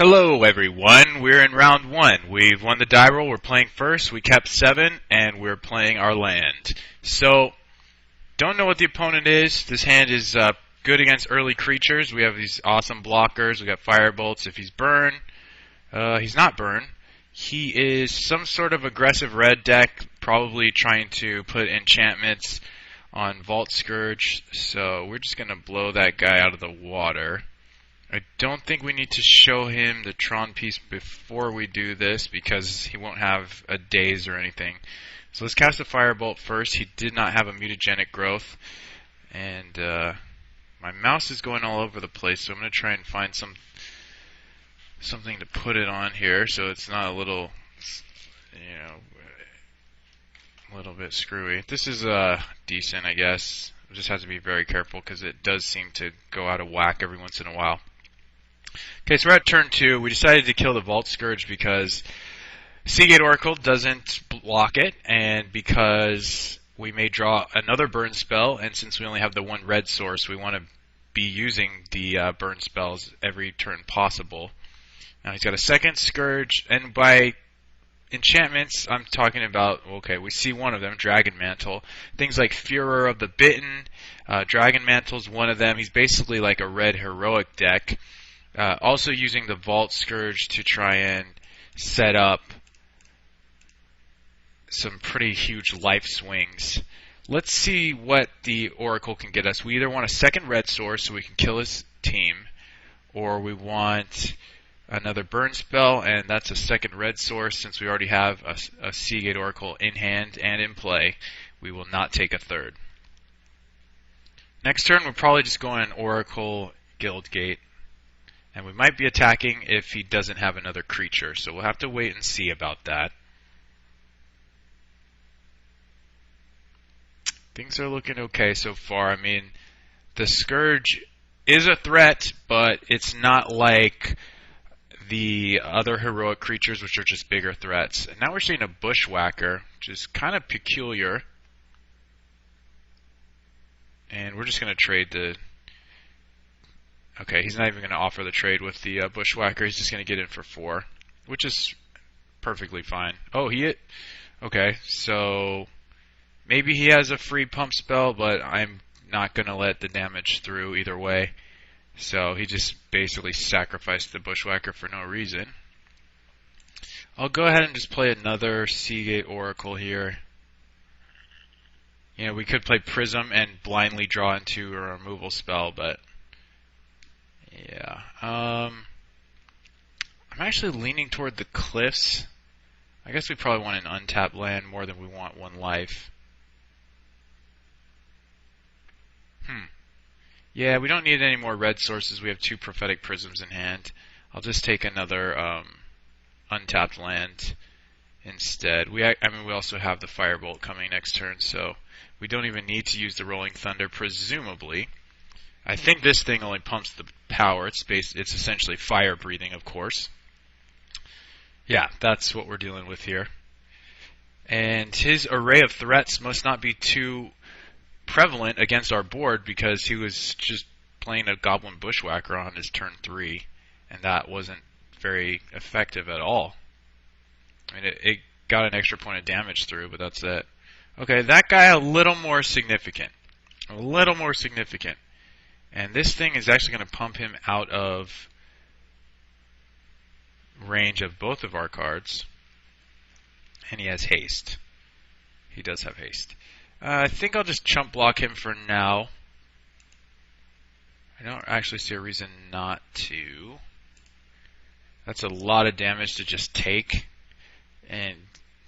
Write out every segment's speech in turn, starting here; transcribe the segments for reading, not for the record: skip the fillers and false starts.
Hello everyone, we're in round 1. We've won the die roll, we're playing first, we kept 7, and we're playing our land. So, don't know what the opponent is. This hand is good against early creatures. We have these awesome blockers, we got firebolts. If he's burn, he's not burn. He is some sort of aggressive red deck, probably trying to put enchantments on Vault Scourge. So we're just going to blow that guy out of the water. I don't think we need to show him the Tron piece before we do this because he won't have a daze or anything. So let's cast a Firebolt first. He did not have a mutagenic growth. And my mouse is going all over the place, so I'm going to try and find something to put it on here so it's not a little, a little bit screwy. This is decent, I guess. We just have to be very careful because it does seem to go out of whack every once in a while. Okay, so we're at turn 2. We decided to kill the Vault Scourge because Seagate Oracle doesn't block it, and because we may draw another burn spell, and since we only have the one red source, we want to be using the burn spells every turn possible. Now he's got a second Scourge, and by enchantments, I'm talking about, okay, we see one of them, Dragon Mantle. Things like Furor of the Bitten, Dragon Mantle's one of them. He's basically like a red heroic deck. Also using the Vault Scourge to try and set up some pretty huge life swings. Let's see what the Oracle can get us. We either want a second red source so we can kill his team, or we want another burn spell, and that's a second red source. Since we already have a Seagate Oracle in hand and in play, we will not take a third. Next turn, we're probably just going Oracle Guildgate. And we might be attacking if he doesn't have another creature, so we'll have to wait and see about that. Things are looking okay so far. I mean, the Scourge is a threat, but it's not like the other heroic creatures, which are just bigger threats. And now we're seeing a Bushwhacker, which is kind of peculiar. And we're just going to trade the... Okay, he's not even going to offer the trade with the Bushwhacker. He's just going to get in for 4, which is perfectly fine. Oh, he hit. Okay, so maybe he has a free pump spell, but I'm not going to let the damage through either way. So he just basically sacrificed the Bushwhacker for no reason. I'll go ahead and just play another Seagate Oracle here. You know, we could play Prism and blindly draw into a removal spell, but... yeah, I'm actually leaning toward the Cliffs. I guess we probably want an untapped land more than we want 1 life. Yeah, we don't need any more red sources. We have 2 Prophetic Prisms in hand. I'll just take another untapped land instead. We also have the Firebolt coming next turn, so we don't even need to use the Rolling Thunder, presumably. I think this thing only pumps the power. It's essentially fire breathing, of course. Yeah, that's what we're dealing with here. And his array of threats must not be too prevalent against our board because he was just playing a Goblin Bushwhacker on his turn 3, and that wasn't very effective at all. I mean, it got an extra point of damage through, but that's it. Okay, that guy a little more significant. A little more significant. And this thing is actually going to pump him out of range of both of our cards. And he has haste. He does have haste. I think I'll just chump block him for now. I don't actually see a reason not to. That's a lot of damage to just take. And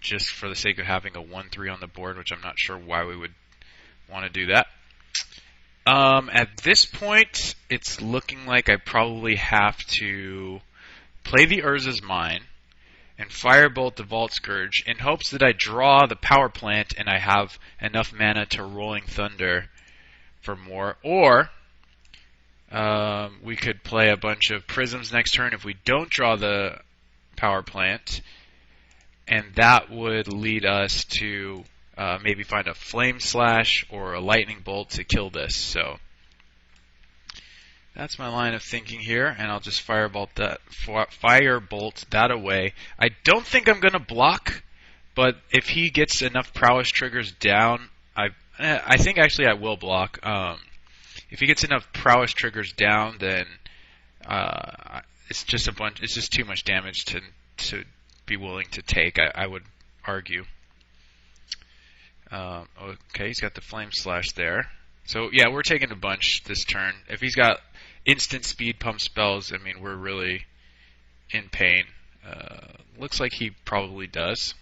just for the sake of having a 1-3 on the board, which I'm not sure why we would want to do that. At this point, it's looking like I probably have to play the Urza's Mine and Firebolt the Vault Scourge in hopes that I draw the Power Plant and I have enough mana to Rolling Thunder for more. Or we could play a bunch of Prisms next turn if we don't draw the Power Plant, and that would lead us to maybe find a Flame Slash or a Lightning Bolt to kill this. So That's my line of thinking here, and I'll just firebolt that away. I don't think I'm gonna block, but if he gets enough prowess triggers down, I think actually I will block. If he gets enough prowess triggers down, then it's just It's just too much damage to be willing to take. I would argue. Okay, he's got the flame slash there. So yeah, we're taking a bunch this turn. If he's got instant speed pump spells, I mean, we're really in pain. Looks like he probably does.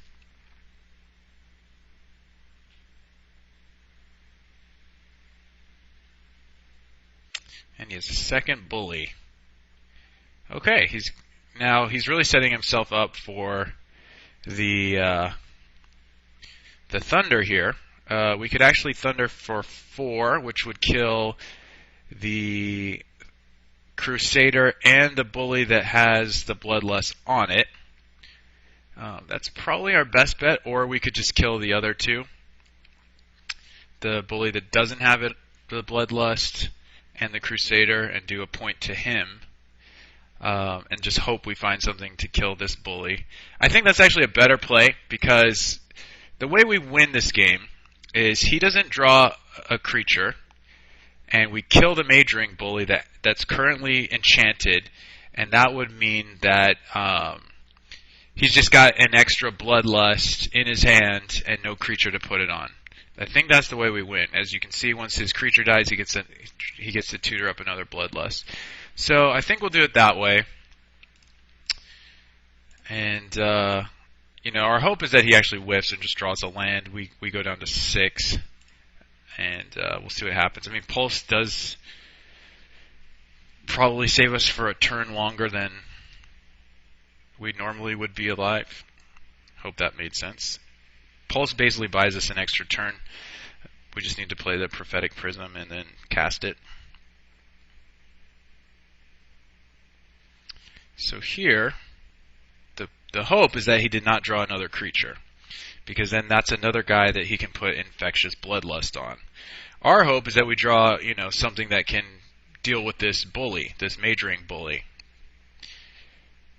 And he has a second bully. Okay, he's really setting himself up for the thunder here. We could actually thunder for 4, which would kill the Crusader and the bully that has the Bloodlust on it. That's probably our best bet, or we could just kill the other two. The bully that doesn't have it, the Bloodlust, and the Crusader, and do a point to him. And just hope we find something to kill this bully. I think that's actually a better play, because the way we win this game is he doesn't draw a creature, and we kill the Majoring bully that's currently enchanted, and that would mean that he's just got an extra Bloodlust in his hand and no creature to put it on. I think that's the way we win. As you can see, once his creature dies, he gets to tutor up another Bloodlust. So I think we'll do it that way. And our hope is that he actually whiffs and just draws a land. We go down to 6, and we'll see what happens. I mean, Pulse does probably save us for a turn longer than we normally would be alive. Hope that made sense. Pulse basically buys us an extra turn. We just need to play the Prophetic Prism and then cast it. So here, the hope is that he did not draw another creature, because then that's another guy that he can put Infectious Bloodlust on. Our hope is that we draw, something that can deal with this bully, this Majoring bully.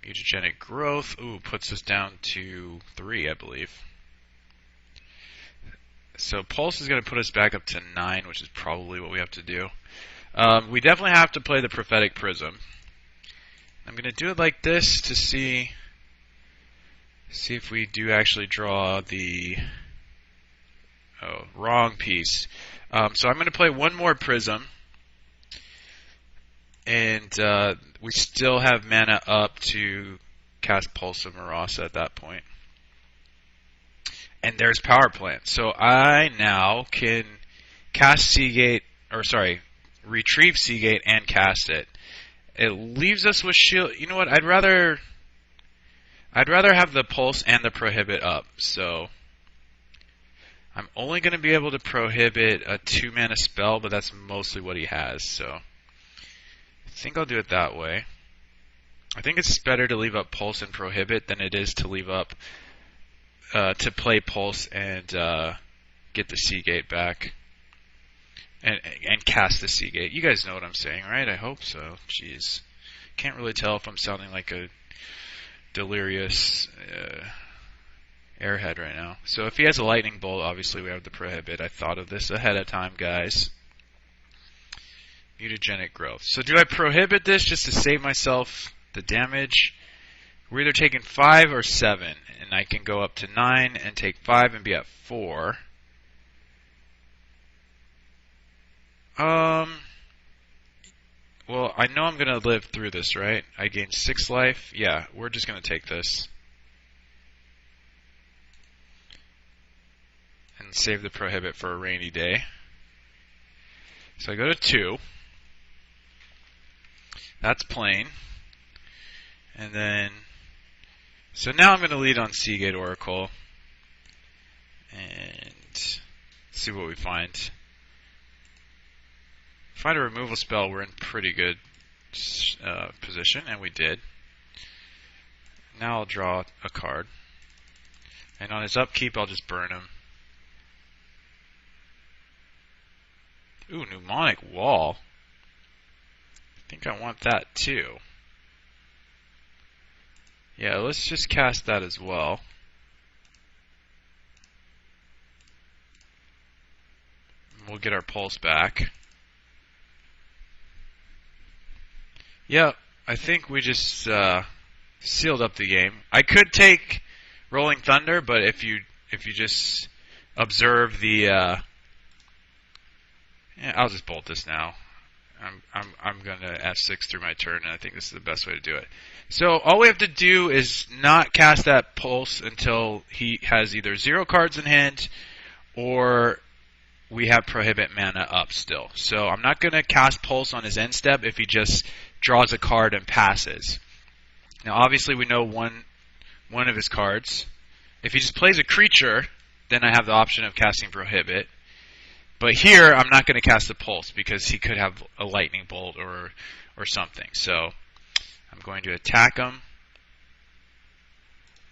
Mutagenic Growth, puts us down to 3, I believe. So Pulse is going to put us back up to 9, which is probably what we have to do. We definitely have to play the Prophetic Prism. I'm going to do it like this to see if we do actually draw the wrong piece. So I'm going to play one more Prism, and we still have mana up to cast Pulse of Marasa at that point. And there's Power Plant. So I now can cast Seagate, retrieve Seagate and cast it. It leaves us with shield. You know what? I'd rather have the Pulse and the Prohibit up. So I'm only going to be able to prohibit a 2-mana spell, but that's mostly what he has. So I think I'll do it that way. I think it's better to leave up Pulse and Prohibit than it is to leave up to play Pulse and get the Seagate back. And cast the Seagate. You guys know what I'm saying, right? I hope so. Jeez. Can't really tell if I'm sounding like a delirious airhead right now. So if he has a Lightning Bolt, obviously we have the Prohibit. I thought of this ahead of time, guys. Mutagenic Growth. So do I Prohibit this just to save myself the damage? We're either taking 5 or 7. And I can go up to 9 and take 5 and be at 4. Well, I know I'm going to live through this, right? I gain 6 life. Yeah, we're just going to take this. And save the Prohibit for a rainy day. So I go to 2. That's plain. And then... So now I'm going to lead on Seagate Oracle. And see what we find. Find a removal spell, we're in pretty good position, and we did. Now I'll draw a card. And on his upkeep, I'll just burn him. Ooh, Mnemonic Wall. I think I want that too. Yeah, let's just cast that as well. We'll get our pulse back. Yep, I think we just sealed up the game. I could take Rolling Thunder, but if you just observe the, I'll just bolt this now. I'm gonna F6 through my turn, and I think this is the best way to do it. So all we have to do is not cast that pulse until he has either 0 cards in hand, or we have Prohibit mana up still. So I'm not gonna cast pulse on his end step if he just draws a card and passes. Now obviously we know one of his cards. If he just plays a creature, then I have the option of casting Prohibit. But here, I'm not going to cast the Pulse because he could have a Lightning Bolt or something. So I'm going to attack him.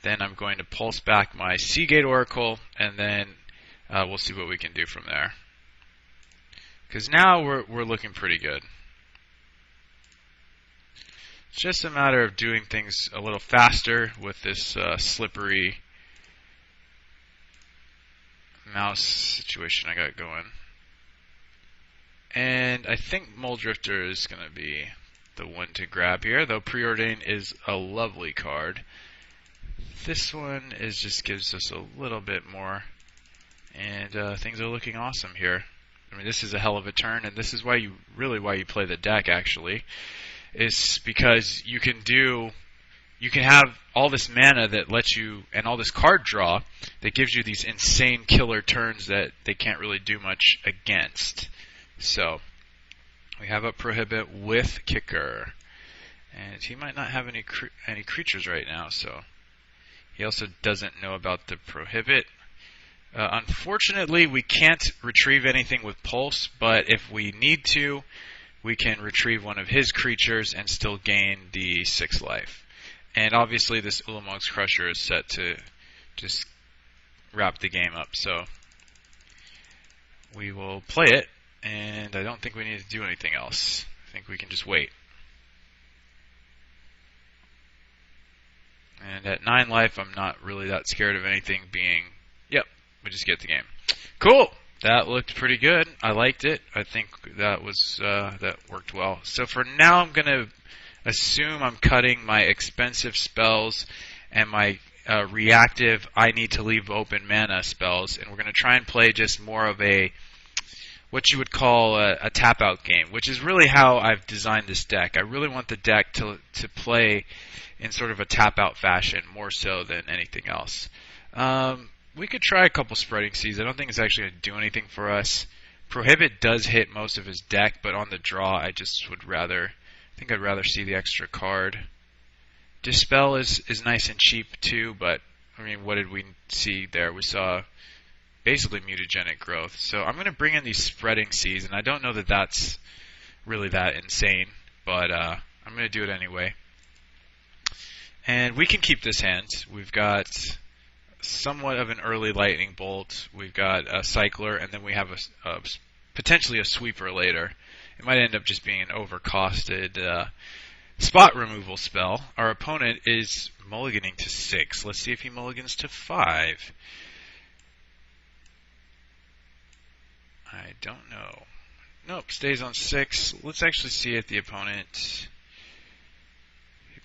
Then I'm going to Pulse back my Seagate Oracle, and then we'll see what we can do from there. Because now we're looking pretty good. It's just a matter of doing things a little faster with this slippery mouse situation I got going. And I think Muldrifter is going to be the one to grab here, though Preordain is a lovely card. This one just gives us a little bit more, and things are looking awesome here. I mean, this is a hell of a turn, and this is why you play the deck, actually, is because you can have all this mana that lets you, and all this card draw that gives you these insane killer turns that they can't really do much against. So we have a Prohibit with Kicker, and he might not have any creatures right now, so he also doesn't know about the Prohibit. Unfortunately, we can't retrieve anything with Pulse, but if we need to, we can retrieve one of his creatures and still gain the 6 life. And obviously this Ulamog's Crusher is set to just wrap the game up, so we will play it, and I don't think we need to do anything else. I think we can just wait. And at 9 life, I'm not really that scared of anything being, yep, we just get the game. Cool! That looked pretty good. I liked it. I think that worked well. So for now, I'm going to assume I'm cutting my expensive spells and my reactive I need to leave open mana spells, and we're going to try and play just more of what you would call a tap out game, which is really how I've designed this deck. I really want the deck to play in sort of a tap out fashion more so than anything else. We could try a couple Spreading Seas. I don't think it's actually going to do anything for us. Prohibit does hit most of his deck, but on the draw I just would rather, I think I'd rather see the extra card. Dispel is nice and cheap too, but I mean, what did we see there? We saw basically mutagenic growth. So I'm going to bring in these Spreading Seas, and I don't know that that's really that insane, but I'm going to do it anyway. And we can keep this hand. We've got somewhat of an early Lightning Bolt. We've got a Cycler, and then we have potentially a Sweeper later. It might end up just being an overcosted spot removal spell. Our opponent is mulliganing to 6. Let's see if he mulligans to 5. I don't know. Nope, stays on 6. Let's actually see if the opponent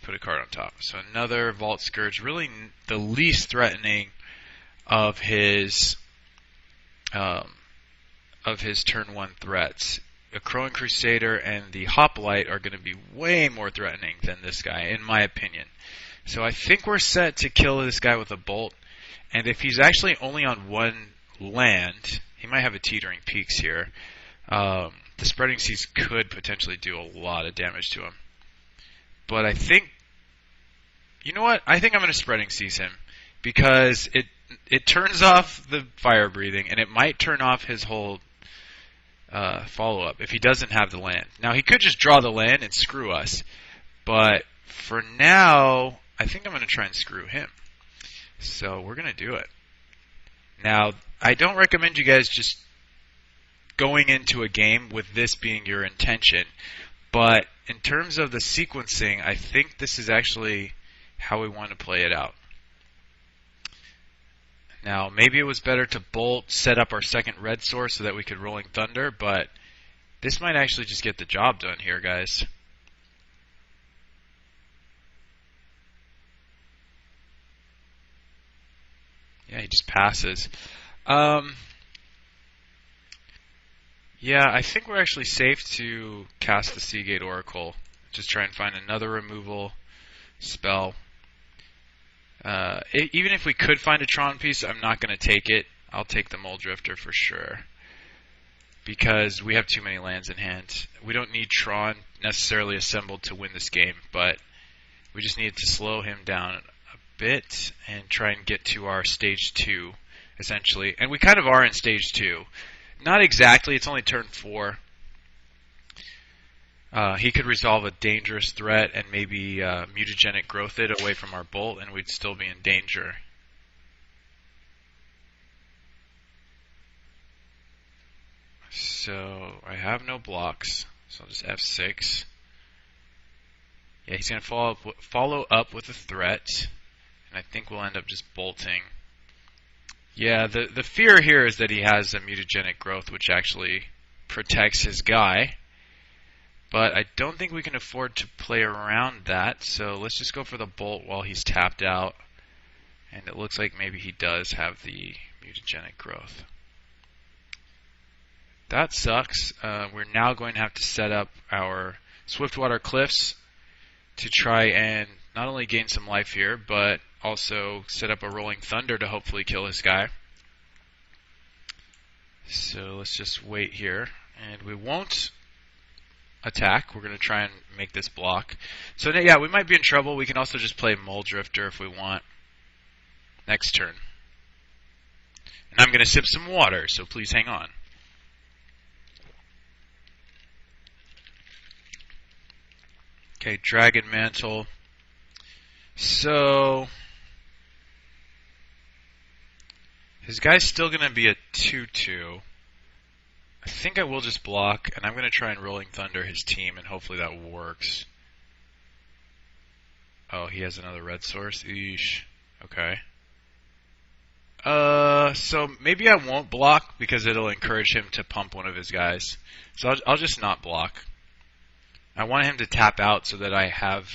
put a card on top. So another Vault Scourge, really the least threatening of his turn 1 threats. A Crowing Crusader and the Hoplite are going to be way more threatening than this guy, in my opinion. So I think we're set to kill this guy with a Bolt, and if he's actually only on 1 land, he might have a Teetering Peaks here. The Spreading Seas could potentially do a lot of damage to him. But I think, you know what? I think I'm going to Spreading Seas him, because it turns off the Fire Breathing, and it might turn off his whole follow-up if he doesn't have the land. Now, he could just draw the land and screw us, but for now, I think I'm going to try and screw him. So we're going to do it. Now, I don't recommend you guys just going into a game with this being your intention, but in terms of the sequencing, I think this is actually how we want to play it out. Now, maybe it was better to bolt, set up our second red source so that we could Rolling Thunder, but this might actually just get the job done here, guys. Yeah, he just passes. Yeah, I think we're actually safe to cast the Seagate Oracle. Just try and find another removal spell. Even if we could find a Tron piece, I'm not going to take it. I'll take the Mole Drifter for sure. Because we have too many lands in hand. We don't need Tron necessarily assembled to win this game, but we just need to slow him down a bit and try and get to our stage 2, essentially. And we kind of are in stage 2. Not exactly, it's only turn 4. He could resolve a dangerous threat and maybe mutagenic growth it away from our bolt, and we'd still be in danger. So I have no blocks, so I'll just F6. Yeah, he's going to follow up with a threat, and I think we'll end up just bolting. Yeah, the fear here is that he has a mutagenic growth, which actually protects his guy. But I don't think we can afford to play around that, so let's just go for the bolt while he's tapped out. And it looks like maybe he does have the mutagenic growth. That sucks. We're now going to have to set up our Swiftwater Cliffs to try and not only gain some life here, but also set up a Rolling Thunder to hopefully kill this guy. So let's just wait here, and we won't attack. We're going to try and make this block. So yeah, we might be in trouble. We can also just play Mole Drifter if we want next turn. And I'm going to sip some water, so please hang on. Okay, Dragon Mantle. So his guy's still going to be a 2/2. I think I will just block, and I'm going to try and Rolling Thunder his team, and hopefully that works. Oh, he has another red source? Eesh. Okay. So maybe I won't block, because it'll encourage him to pump one of his guys. So I'll just not block. I want him to tap out so that I have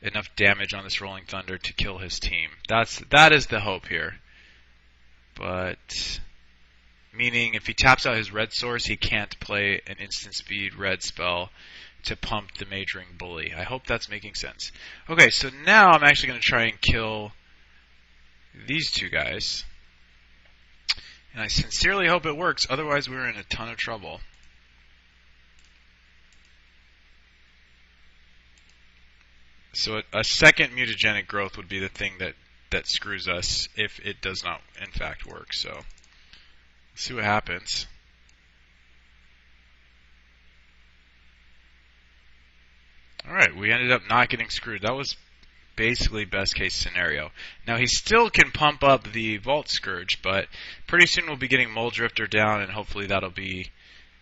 enough damage on this Rolling Thunder to kill his team. That is the hope here. But meaning if he taps out his red source, he can't play an instant speed red spell to pump the Majoring Bully. I hope that's making sense. Okay, so now I'm actually going to try and kill these two guys. And I sincerely hope it works, otherwise we're in a ton of trouble. So a second mutagenic growth would be the thing that screws us if it does not in fact work. So let's see what happens. Alright, we ended up not getting screwed. That was basically best case scenario. Now he still can pump up the Vault Scourge, but pretty soon we'll be getting Mole Drifter down, and hopefully that'll be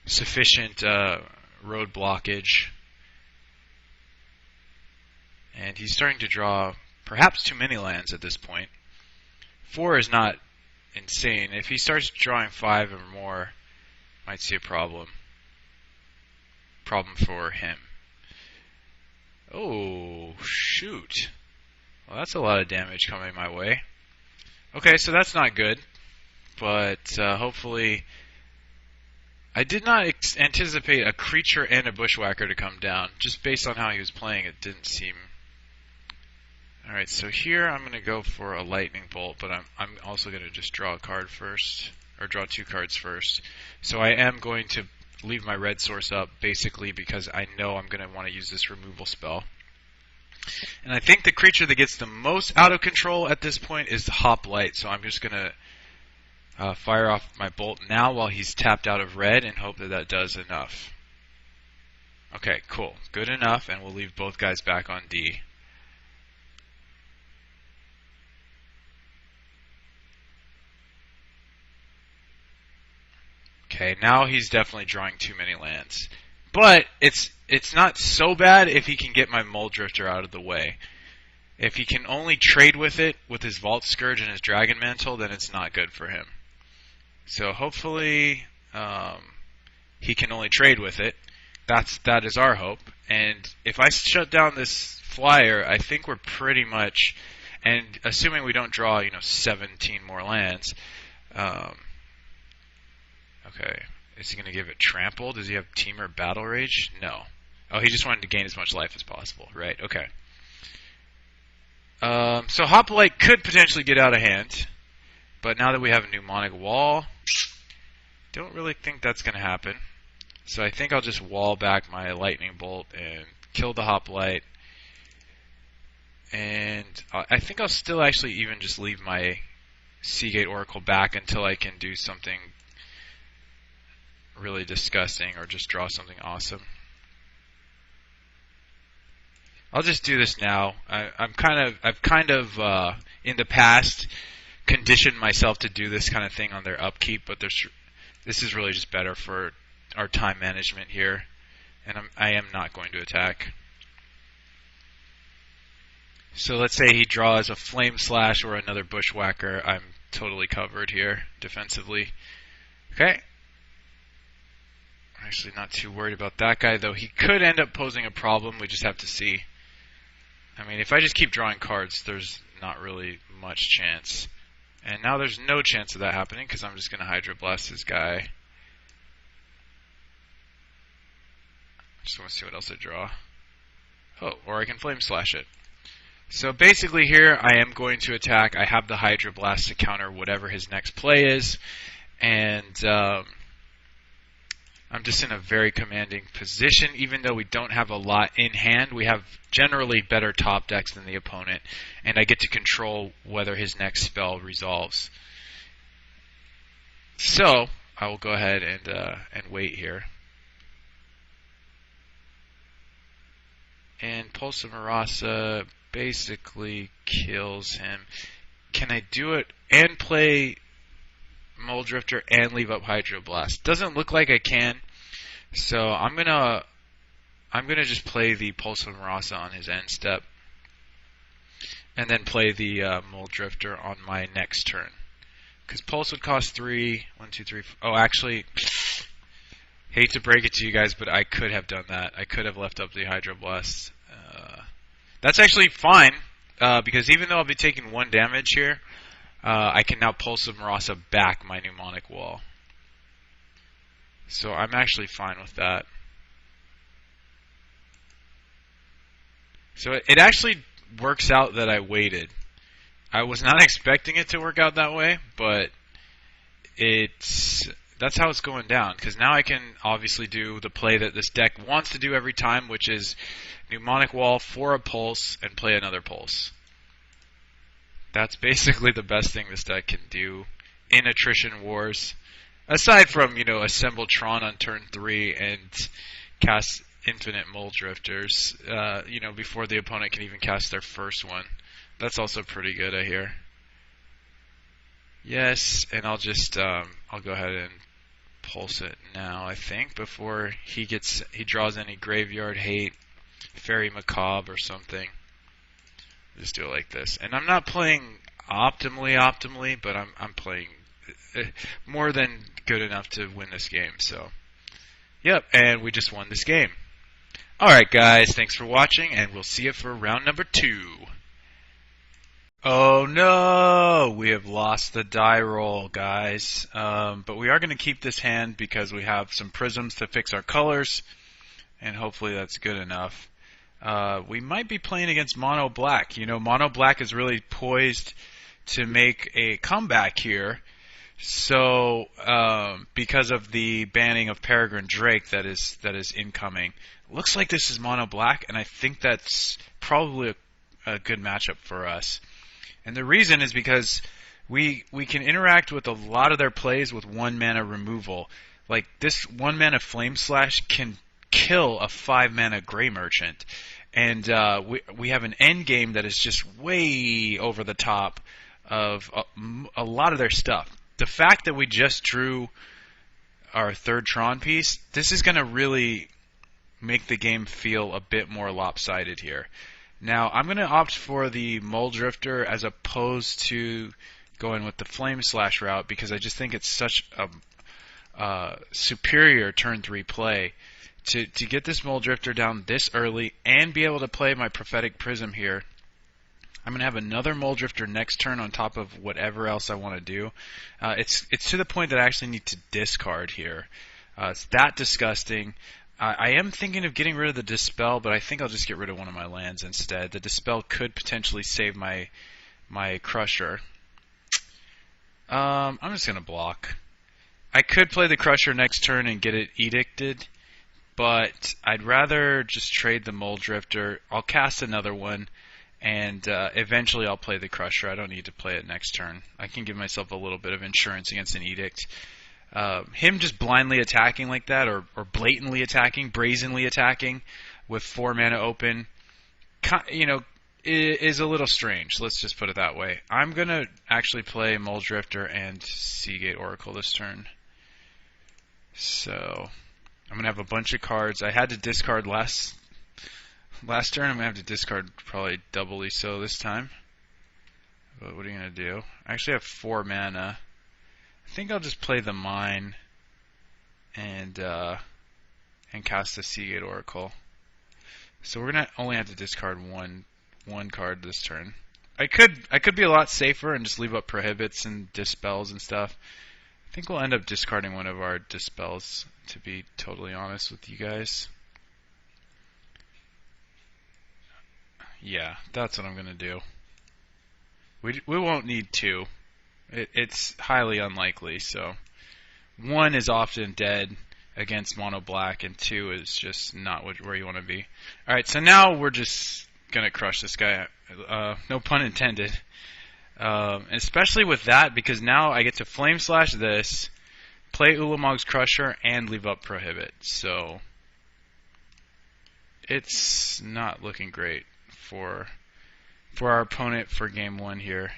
sufficient road blockage. And he's starting to draw perhaps too many lands at this point. 4 is not insane. If he starts drawing 5 or more, might see a problem. Problem for him. Oh, shoot. Well, that's a lot of damage coming my way. Okay, so that's not good. But hopefully... I did not anticipate a creature and a Bushwhacker to come down. Just based on how he was playing, it didn't seem... Alright, so here I'm going to go for a Lightning Bolt, but I'm also going to just draw a card first, or draw 2 cards first. So I am going to leave my red source up, basically because I know I'm going to want to use this removal spell. And I think the creature that gets the most out of control at this point is the Hoplite, so I'm just going to fire off my bolt now while he's tapped out of red and hope that that does enough. Okay, cool. Good enough, and we'll leave both guys back on D. Okay, now he's definitely drawing too many lands. But it's not so bad if he can get my Mole Drifter out of the way. If he can only trade with it with his Vault Scourge and his Dragon Mantle, then it's not good for him. So hopefully he can only trade with it. That is our hope. And if I shut down this flyer, I think we're pretty much, and assuming we don't draw 17 more lands. Okay, is he going to give it Trample? Does he have Teamer Battle Rage? No. Oh, he just wanted to gain as much life as possible. Right, okay. So Hoplite could potentially get out of hand. But now that we have a Mnemonic Wall, don't really think that's going to happen. So I think I'll just wall back my Lightning Bolt and kill the Hoplite. And I think I'll still actually even just leave my Seagate Oracle back until I can do something really disgusting or just draw something awesome. I'll just do this now. I've kind of in the past conditioned myself to do this kind of thing on their upkeep, but this is really just better for our time management here, and I am not going to attack. So let's say he draws a Flame Slash or another Bushwhacker. I'm totally covered here defensively. Okay. Actually not too worried about that guy, though he could end up posing a problem. We just have to see. I mean, if I just keep drawing cards, there's not really much chance. And now there's no chance of that happening because I'm just going to Hydro Blast this guy. Just want to see what else I draw. Oh, or I can Flame Slash it. So basically here I am going to attack. I have the Hydro Blast to counter whatever his next play is. And I'm just in a very commanding position. Even though we don't have a lot in hand, we have generally better top decks than the opponent. And I get to control whether his next spell resolves. So I will go ahead and wait here. And Pulse of Marasa basically kills him. Can I do it and play Mole Drifter and leave up Hydro Blast? Doesn't look like I can. So I'm gonna just play the Pulse of Marasa on his end step. And then play the Mole Drifter on my next turn. Because Pulse would cost 3. 1, 2, 3. Oh, actually, hate to break it to you guys, but I could have done that. I could have left up the Hydro Blast. That's actually fine, because even though I'll be taking 1 damage here, I can now Pulse of Marasa back my Mnemonic Wall. So I'm actually fine with that. So it actually works out that I waited. I was not expecting it to work out that way, but that's how it's going down, because now I can obviously do the play that this deck wants to do every time, which is Mnemonic Wall for a Pulse and play another Pulse. That's basically the best thing this deck can do in Attrition Wars. Aside from, assemble Tron on turn 3 and cast infinite Mole Drifters, before the opponent can even cast their first one. That's also pretty good, I hear. Yes, and I'll just, I'll go ahead and Pulse it now, I think, before he draws any Graveyard Hate, Fairy Macabre or something. Just do it like this. And I'm not playing optimally, but I'm playing more than good enough to win this game. So, yep, and we just won this game. Alright guys, thanks for watching, and we'll see you for round number 2. Oh no, we have lost the die roll, guys. But we are going to keep this hand because we have some prisms to fix our colors, and hopefully that's good enough. We might be playing against Mono Black. Mono Black is really poised to make a comeback here. So, because of the banning of Peregrine Drake that is incoming, looks like this is Mono Black, and I think that's probably a good matchup for us. And the reason is because we can interact with a lot of their plays with 1 mana removal. Like this 1 mana Flame Slash can kill a 5 mana Grey Merchant, and we have an end game that is just way over the top of a lot of their stuff. The fact that we just drew our 3rd Tron piece, this is going to really make the game feel a bit more lopsided here. Now, I'm going to opt for the Mole Drifter as opposed to going with the Flame Slash route because I just think it's such a superior turn 3 play. To get this Mole Drifter down this early and be able to play my Prophetic Prism here, I'm going to have another Mole Drifter next turn on top of whatever else I want to do. It's to the point that I actually need to discard here. It's that disgusting. I am thinking of getting rid of the Dispel, but I think I'll just get rid of one of my lands instead. The Dispel could potentially save my Crusher. I'm just going to block. I could play the Crusher next turn and get it edicted, but I'd rather just trade the Mole Drifter. I'll cast another one, and eventually I'll play the Crusher. I don't need to play it next turn. I can give myself a little bit of insurance against an Edict. Him just blindly attacking like that, or blatantly attacking, brazenly attacking, with 4 mana open, is a little strange. Let's just put it that way. I'm going to actually play Mole Drifter and Seagate Oracle this turn. So I'm going to have a bunch of cards. I had to discard last turn. I'm going to have to discard probably doubly so this time. But what are you going to do? I actually have 4 mana. I think I'll just play the Mine and cast the Seagate Oracle. So we're gonna only have to discard one card this turn. I could be a lot safer and just leave up Prohibits and Dispels and stuff. I think we'll end up discarding one of our Dispels, to be totally honest with you guys. Yeah, that's what I'm gonna do. We won't need 2. It's highly unlikely, so 1 is often dead against mono black, and 2 is just not where you want to be. Alright, so now we're just going to crush this guy. No pun intended. Especially with that, because now I get to Flame Slash this, play Ulamog's Crusher, and leave up Prohibit. So it's not looking great for our opponent for game 1 here.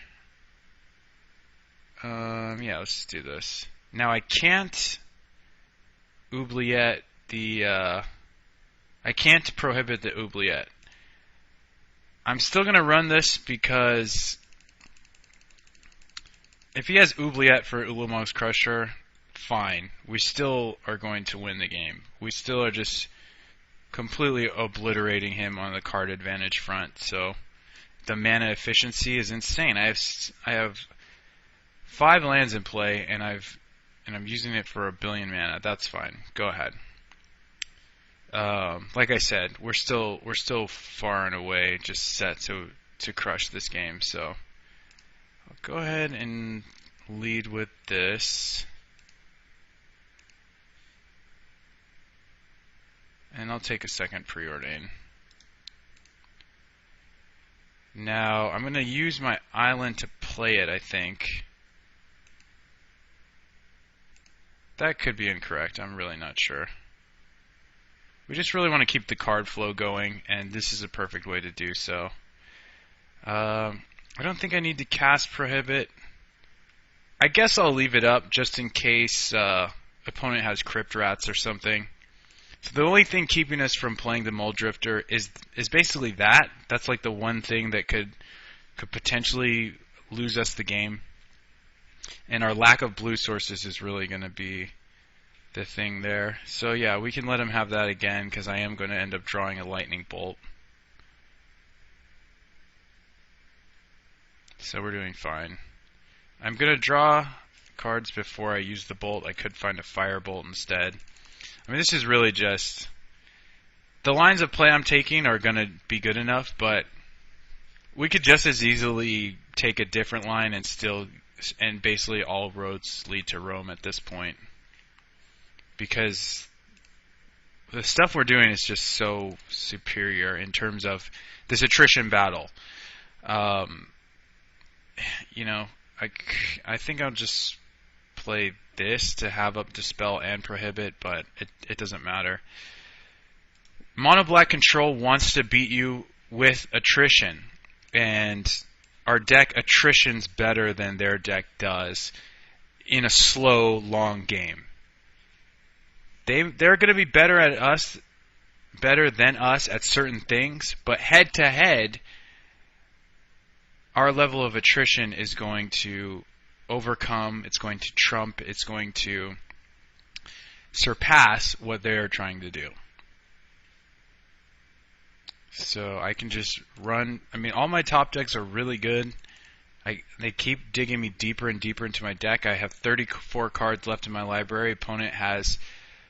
Yeah, let's do this. Now I can't Oubliette I can't prohibit the Oubliette. I'm still gonna run this because if he has Oubliette for Ulamog's Crusher, fine. We still are going to win the game. We still are just completely obliterating him on the card advantage front. So the mana efficiency is insane. I have 5 lands in play, and I'm using it for 1 billion mana. That's fine. Go ahead. Like I said, we're still far and away just set to crush this game. So I'll go ahead and lead with this, and I'll take a second Preordain. Now I'm going to use my island to play it, I think. That could be incorrect. I'm really not sure. We just really want to keep the card flow going, and this is a perfect way to do so. I don't think I need to cast Prohibit. I guess I'll leave it up just in case opponent has Crypt Rats or something. So the only thing keeping us from playing the Mole Drifter is basically that. That's like the one thing that could potentially lose us the game. And our lack of blue sources is really going to be the thing there. So yeah, we can let him have that again, because I am going to end up drawing a Lightning Bolt. So we're doing fine. I'm going to draw cards before I use the Bolt. I could find a Firebolt instead. I mean, this is really just... The lines of play I'm taking are going to be good enough, but we could just as easily take a different line and basically all roads lead to Rome at this point, because the stuff we're doing is just so superior in terms of this attrition battle. I think I'll just play this to have up Dispel and Prohibit, but it doesn't matter. Mono Black Control wants to beat you with attrition, and our deck attritions better than their deck does in a slow, long game. They're going to be better at us better than us at certain things, but head to head, our level of attrition is going to overcome, it's going to trump, it's going to surpass what they're trying to do. So I can just run. I mean, all my top decks are really good. They keep digging me deeper and deeper into my deck. I have 34 cards left in my library. Opponent has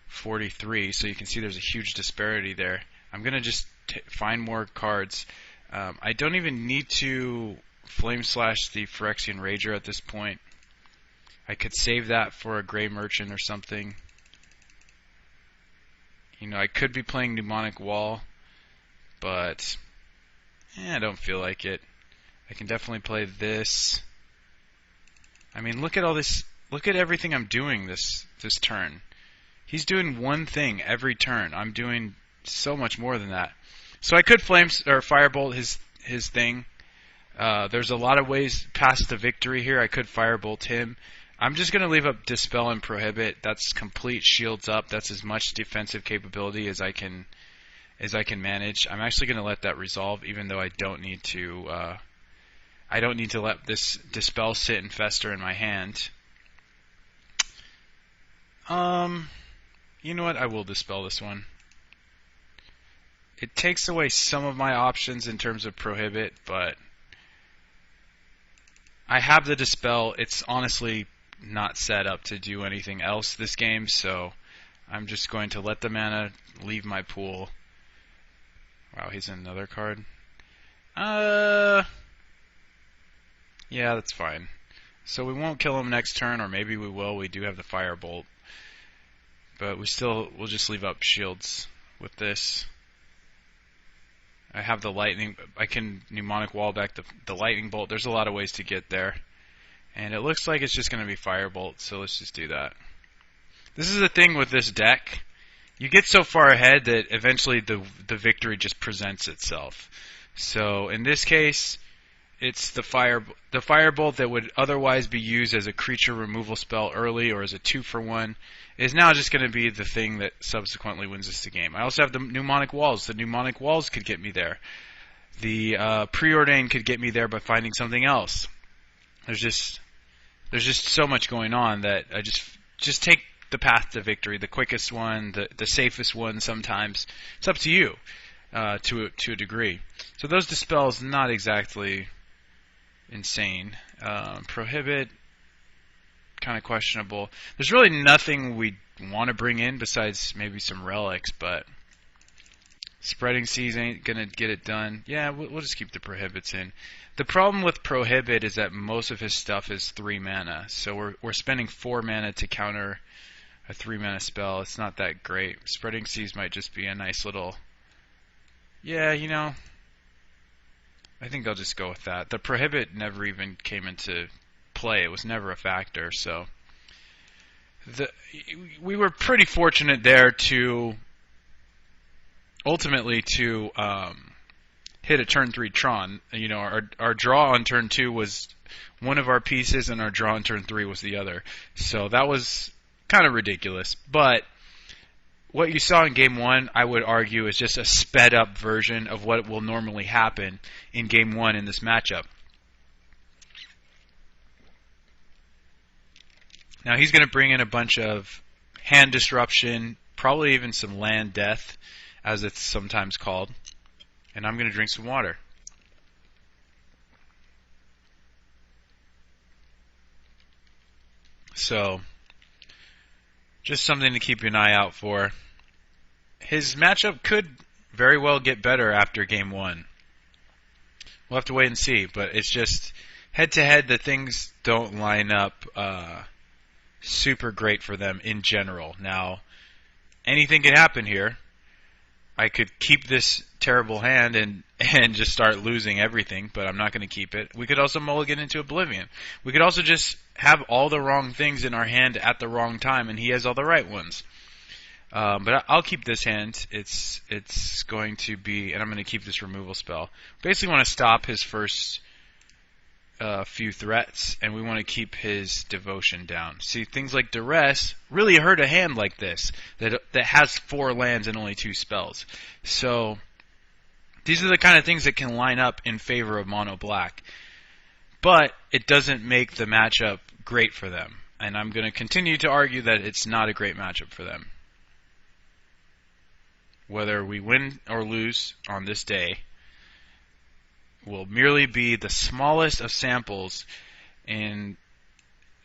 43, so you can see there's a huge disparity there. I'm going to just find more cards. I don't even need to Flame Slash the Phyrexian Rager at this point. I could save that for a Gray Merchant or something. You know, I could be playing Mnemonic Wall, but I don't feel like it. I can definitely play this. I mean, look at all this. Look at everything I'm doing this turn. He's doing one thing every turn. I'm doing so much more than that. So I could Firebolt his thing. There's a lot of ways past the victory here. I could Firebolt him. I'm just going to leave up Dispel and Prohibit. That's complete shields up. That's as much defensive capability as I can manage. I'm actually going to let that resolve, even though I don't need to. I don't need to let this Dispel sit and fester in my hand. You know what? I will Dispel this one. It takes away some of my options in terms of Prohibit, but I have the Dispel. It's honestly not set up to do anything else this game, so I'm just going to let the mana leave my pool. Wow, he's in another card. Yeah, that's fine. So we won't kill him next turn, or maybe we will. We do have the Firebolt. But we'll just leave up shields with this. I have the lightning. I can Mnemonic Wall back the lightning bolt. There's a lot of ways to get there. And it looks like it's just going to be Firebolt, so let's just do that. This is the thing with this deck. You get so far ahead that eventually the victory just presents itself. So in this case, it's the Firebolt that would otherwise be used as a creature removal spell early or as a 2-for-1 is now just going to be the thing that subsequently wins us the game. I also have the Mnemonic Walls. The Mnemonic Walls could get me there. The Preordain could get me there by finding something else. There's just so much going on that I just take the path to victory, the quickest one, the safest one sometimes. It's up to you to a degree. So those Dispels, not exactly insane. Prohibit, kind of questionable. There's really nothing we want to bring in besides maybe some relics, but Spreading Seas ain't going to get it done. Yeah, we'll just keep the Prohibits in. The problem with Prohibit is that most of his stuff is 3 mana, so we're spending 4 mana to counter a 3 mana spell. It's not that great. Spreading Seas might just be a nice little... Yeah, you know, I think I'll just go with that. The Prohibit never even came into play. It was never a factor, so... We were pretty fortunate there to... ultimately to hit a turn 3 Tron. You know, our draw on turn 2 was one of our pieces, and our draw on turn 3 was the other. So that was kind of ridiculous. But what you saw in Game 1, I would argue, is just a sped up version of what will normally happen in Game 1 in this matchup. Now he's going to bring in a bunch of hand disruption, probably even some land death, as it's sometimes called. And I'm going to drink some water. So, just something to keep an eye out for. His matchup could very well get better after Game 1. We'll have to wait and see, but it's just head-to-head, the things don't line up super great for them in general. Now, anything could happen here. I could keep this terrible hand and just start losing everything, but I'm not going to keep it. We could also mulligan into Oblivion. We could also just have all the wrong things in our hand at the wrong time, and he has all the right ones. But I'll keep this hand. It's going to be, and I'm going to keep this removal spell. Basically want to stop his first a few threats, and we want to keep his devotion down. See, things like duress really hurt a hand like this that has 4 lands and only 2 spells. So these are the kind of things that can line up in favor of mono black, but it doesn't make the matchup great for them, and I'm going to continue to argue that it's not a great matchup for them. Whether we win or lose on this day will merely be the smallest of samples in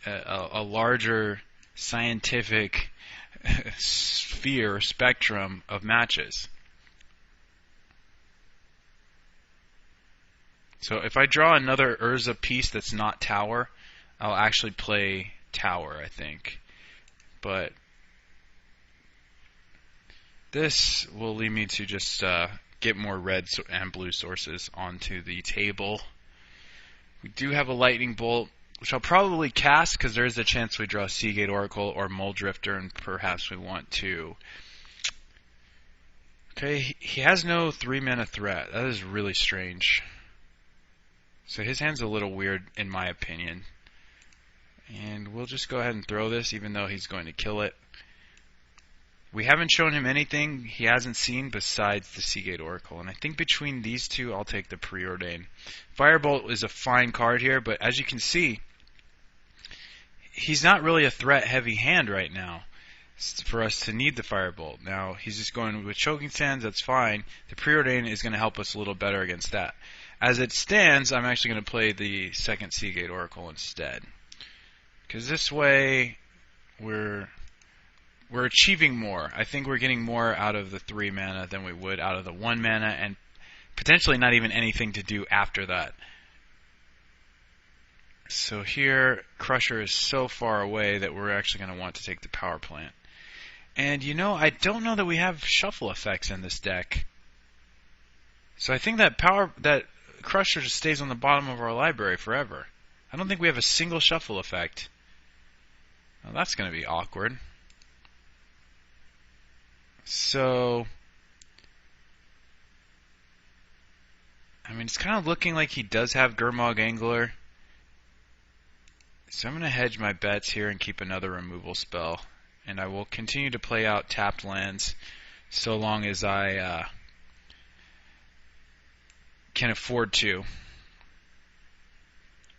a larger scientific sphere, spectrum of matches. So if I draw another Urza piece that's not tower, I'll actually play tower, I think. But this will lead me to just get more red and blue sources onto the table. We do have a lightning bolt, which I'll probably cast because there is a chance we draw Seagate Oracle or Muldrifter, and perhaps we want to. Okay, he has no 3-mana threat. That is really strange. So his hand's a little weird in my opinion. And we'll just go ahead and throw this even though he's going to kill it. We haven't shown him anything he hasn't seen besides the Seagate Oracle, and I think between these two I'll take the Preordain. Firebolt is a fine card here, but as you can see, he's not really a threat-heavy hand right now for us to need the Firebolt. Now, he's just going with Choking Sands, that's fine. The Preordain is going to help us a little better against that. As it stands, I'm actually going to play the second Seagate Oracle instead, because this way we're achieving more. I think we're getting more out of the 3 mana than we would out of the 1 mana, and potentially not even anything to do after that. So here, Crusher is so far away that we're actually going to want to take the Power Plant. And you know, I don't know that we have shuffle effects in this deck. So I think that Crusher just stays on the bottom of our library forever. I don't think we have a single shuffle effect. Well, that's going to be awkward. So, I mean, it's kind of looking like he does have Gurmag Angler. So I'm going to hedge my bets here and keep another removal spell. And I will continue to play out tapped lands so long as I can afford to.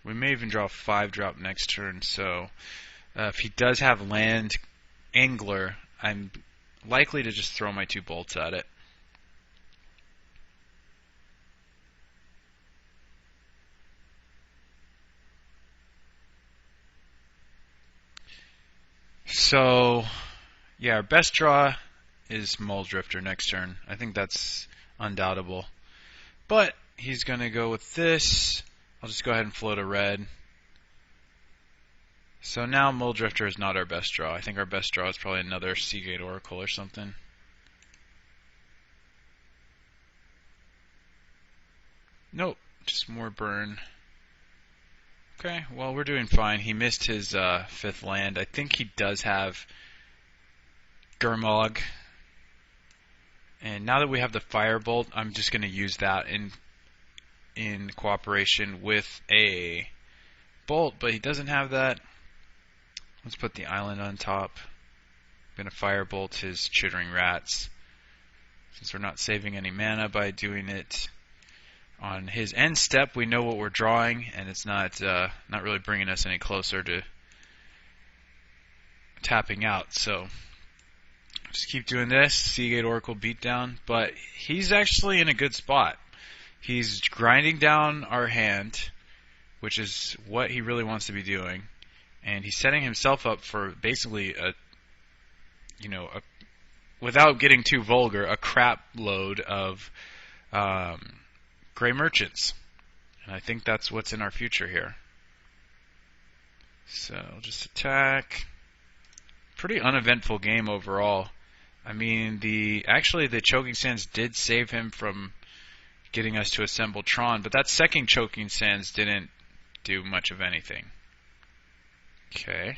We may even draw a 5-drop next turn, so if he does have land Angler, I'm likely to just throw my 2 bolts at it. So, yeah, our best draw is Muldrifter next turn. I think that's undoubtable. But he's going to go with this. I'll just go ahead and float a red. So now Muldrifter is not our best draw. I think our best draw is probably another Seagate Oracle or something. Nope, just more burn. Okay, well, we're doing fine. He missed his 5th land. I think he does have Gurmag. And now that we have the Firebolt, I'm just going to use that in cooperation with a Bolt, but he doesn't have that. Let's put the island on top. I'm going to Firebolt his Chittering Rats, since we're not saving any mana by doing it on his end step. We know what we're drawing, and it's not really bringing us any closer to tapping out. So just keep doing this. Seagate Oracle beatdown, but he's actually in a good spot. He's grinding down our hand, which is what he really wants to be doing, and he's setting himself up for basically without getting too vulgar, a crap load of Gray Merchants. And I think that's what's in our future here. So just attack. Pretty uneventful game overall. I mean, the Choking Sands did save him from getting us to assemble Tron, but that second Choking Sands didn't do much of anything. Okay.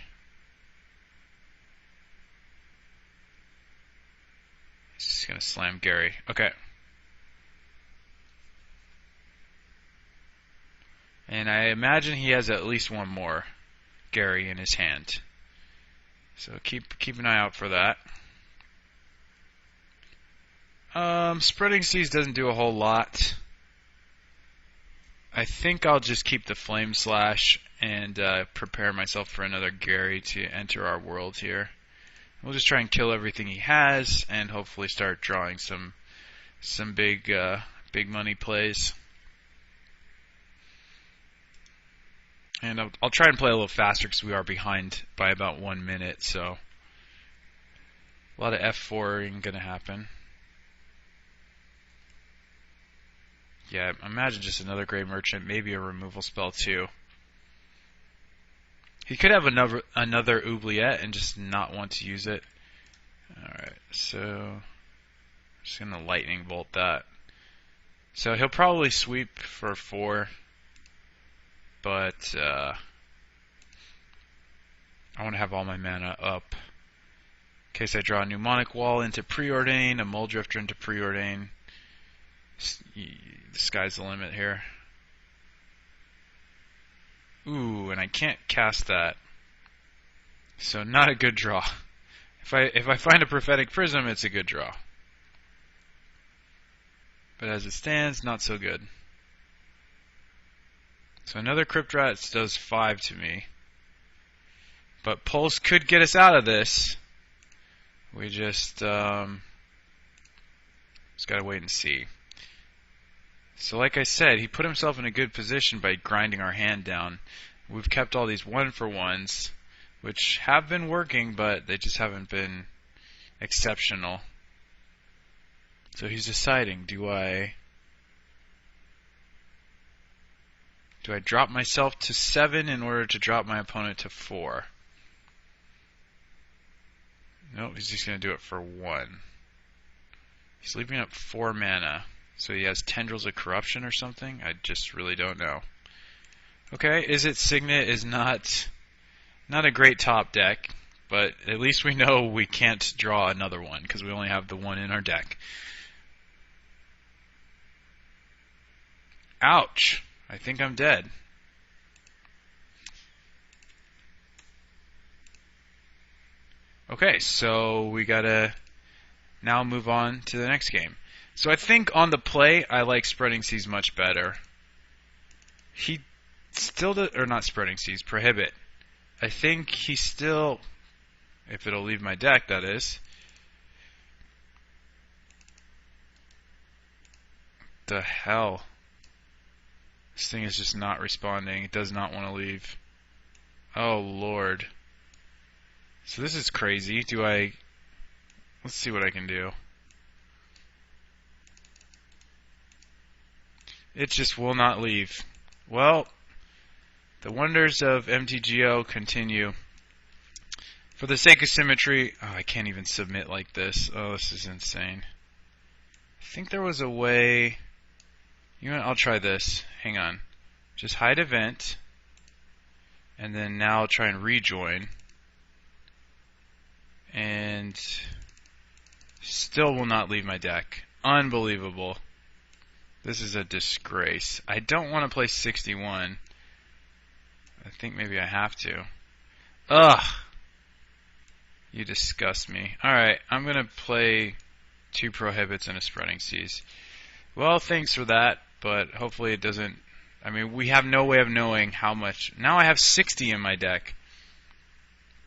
He's just going to slam Gary. Okay. And I imagine he has at least one more Gary in his hand. So keep an eye out for that. Spreading Seas doesn't do a whole lot. I think I'll just keep the Flame Slash and prepare myself for another Gary to enter our world here. We'll just try and kill everything he has and hopefully start drawing some big money plays. And I'll try and play a little faster because we are behind by about 1 minute, so a lot of F4ing going to happen. Yeah, imagine just another Grey Merchant, maybe a removal spell too. He could have another Oubliette and just not want to use it. Alright, so I'm just going to Lightning Bolt that. So he'll probably sweep for 4. But I want to have all my mana up in case I draw a Mnemonic Wall into Preordain, a Muldrifter into Preordain. The sky's the limit here. Ooh, and I can't cast that, so not a good draw. If I find a Prophetic Prism, it's a good draw. But as it stands, not so good. So another Crypt Rats does 5 to me. But Pulse could get us out of this. We just gotta wait and see. So like I said, he put himself in a good position by grinding our hand down. We've kept all these 1-for-1s, which have been working, but they just haven't been exceptional. So he's deciding, do I drop myself to 7 in order to drop my opponent to 4? Nope, he's just going to do it for 1. He's leaving up 4 mana. So he has Tendrils of Corruption or something? I just really don't know. Okay, Izzet Signet is not a great top deck, but at least we know we can't draw another one because we only have the one in our deck. Ouch! I think I'm dead. Okay, so we gotta now move on to the next game. So I think on the play, I like Spreading Seas much better. He still does, or not Spreading Seas, Prohibit. I think he still, if it'll leave my deck, that is. The hell? This thing is just not responding. It does not want to leave. Oh, Lord. So this is crazy. Let's see what I can do. It just will not leave. Well, the wonders of MTGO continue. For the sake of symmetry, I can't even submit like this. Oh, this is insane. I think there was a way. You know what? I'll try this. Hang on. Just hide event. And then now I'll try and rejoin. And still will not leave my deck. Unbelievable. This is a disgrace. I don't want to play 61. I think maybe I have to. Ugh! You disgust me. Alright, I'm going to play 2 Prohibits and a Spreading Seas. Well, thanks for that, but hopefully it doesn't. I mean, we have no way of knowing how much. Now I have 60 in my deck.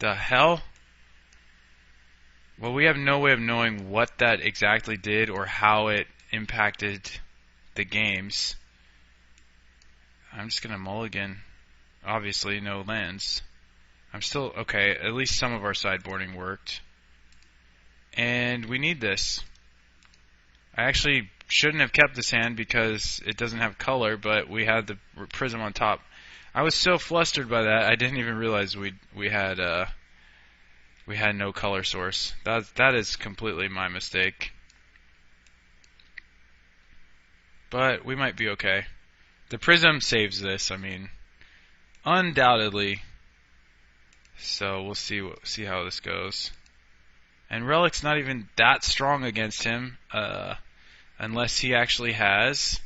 The hell? Well, we have no way of knowing what that exactly did or how it impacted the games. I'm just going to mulligan. Obviously, no lands. I'm still okay. At least some of our sideboarding worked. And we need this. I actually shouldn't have kept this hand because it doesn't have color, but we had the prism on top. I was so flustered by that, I didn't even realize we had no color source. That is completely my mistake. But we might be okay. The prism saves this, I mean, undoubtedly. So we'll see how this goes. And Relic's not even that strong against him, unless he actually has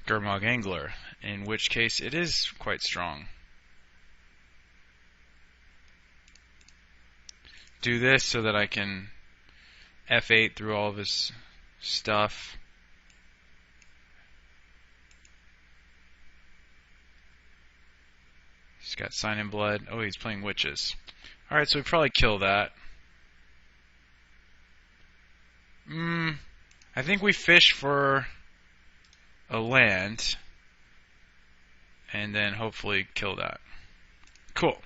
Gurmag Angler. in which case it is quite strong. Do this so that I can F8 through all of his stuff. He's got Sign in Blood. Oh, he's playing Witches. Alright, so we probably kill that. I think we fish for a land and then hopefully kill that. Cool.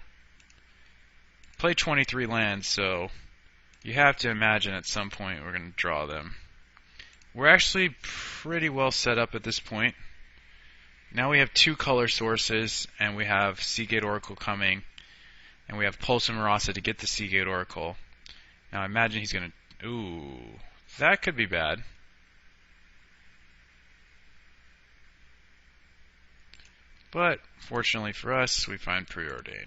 Play 23 lands, so you have to imagine at some point we're going to draw them. We're actually pretty well set up at this point. Now we have 2 color sources, and we have Seagate Oracle coming, and we have Pulse and Marasa to get the Seagate Oracle. Now I imagine he's going to... Ooh, that could be bad. But, fortunately for us, we find Preordain.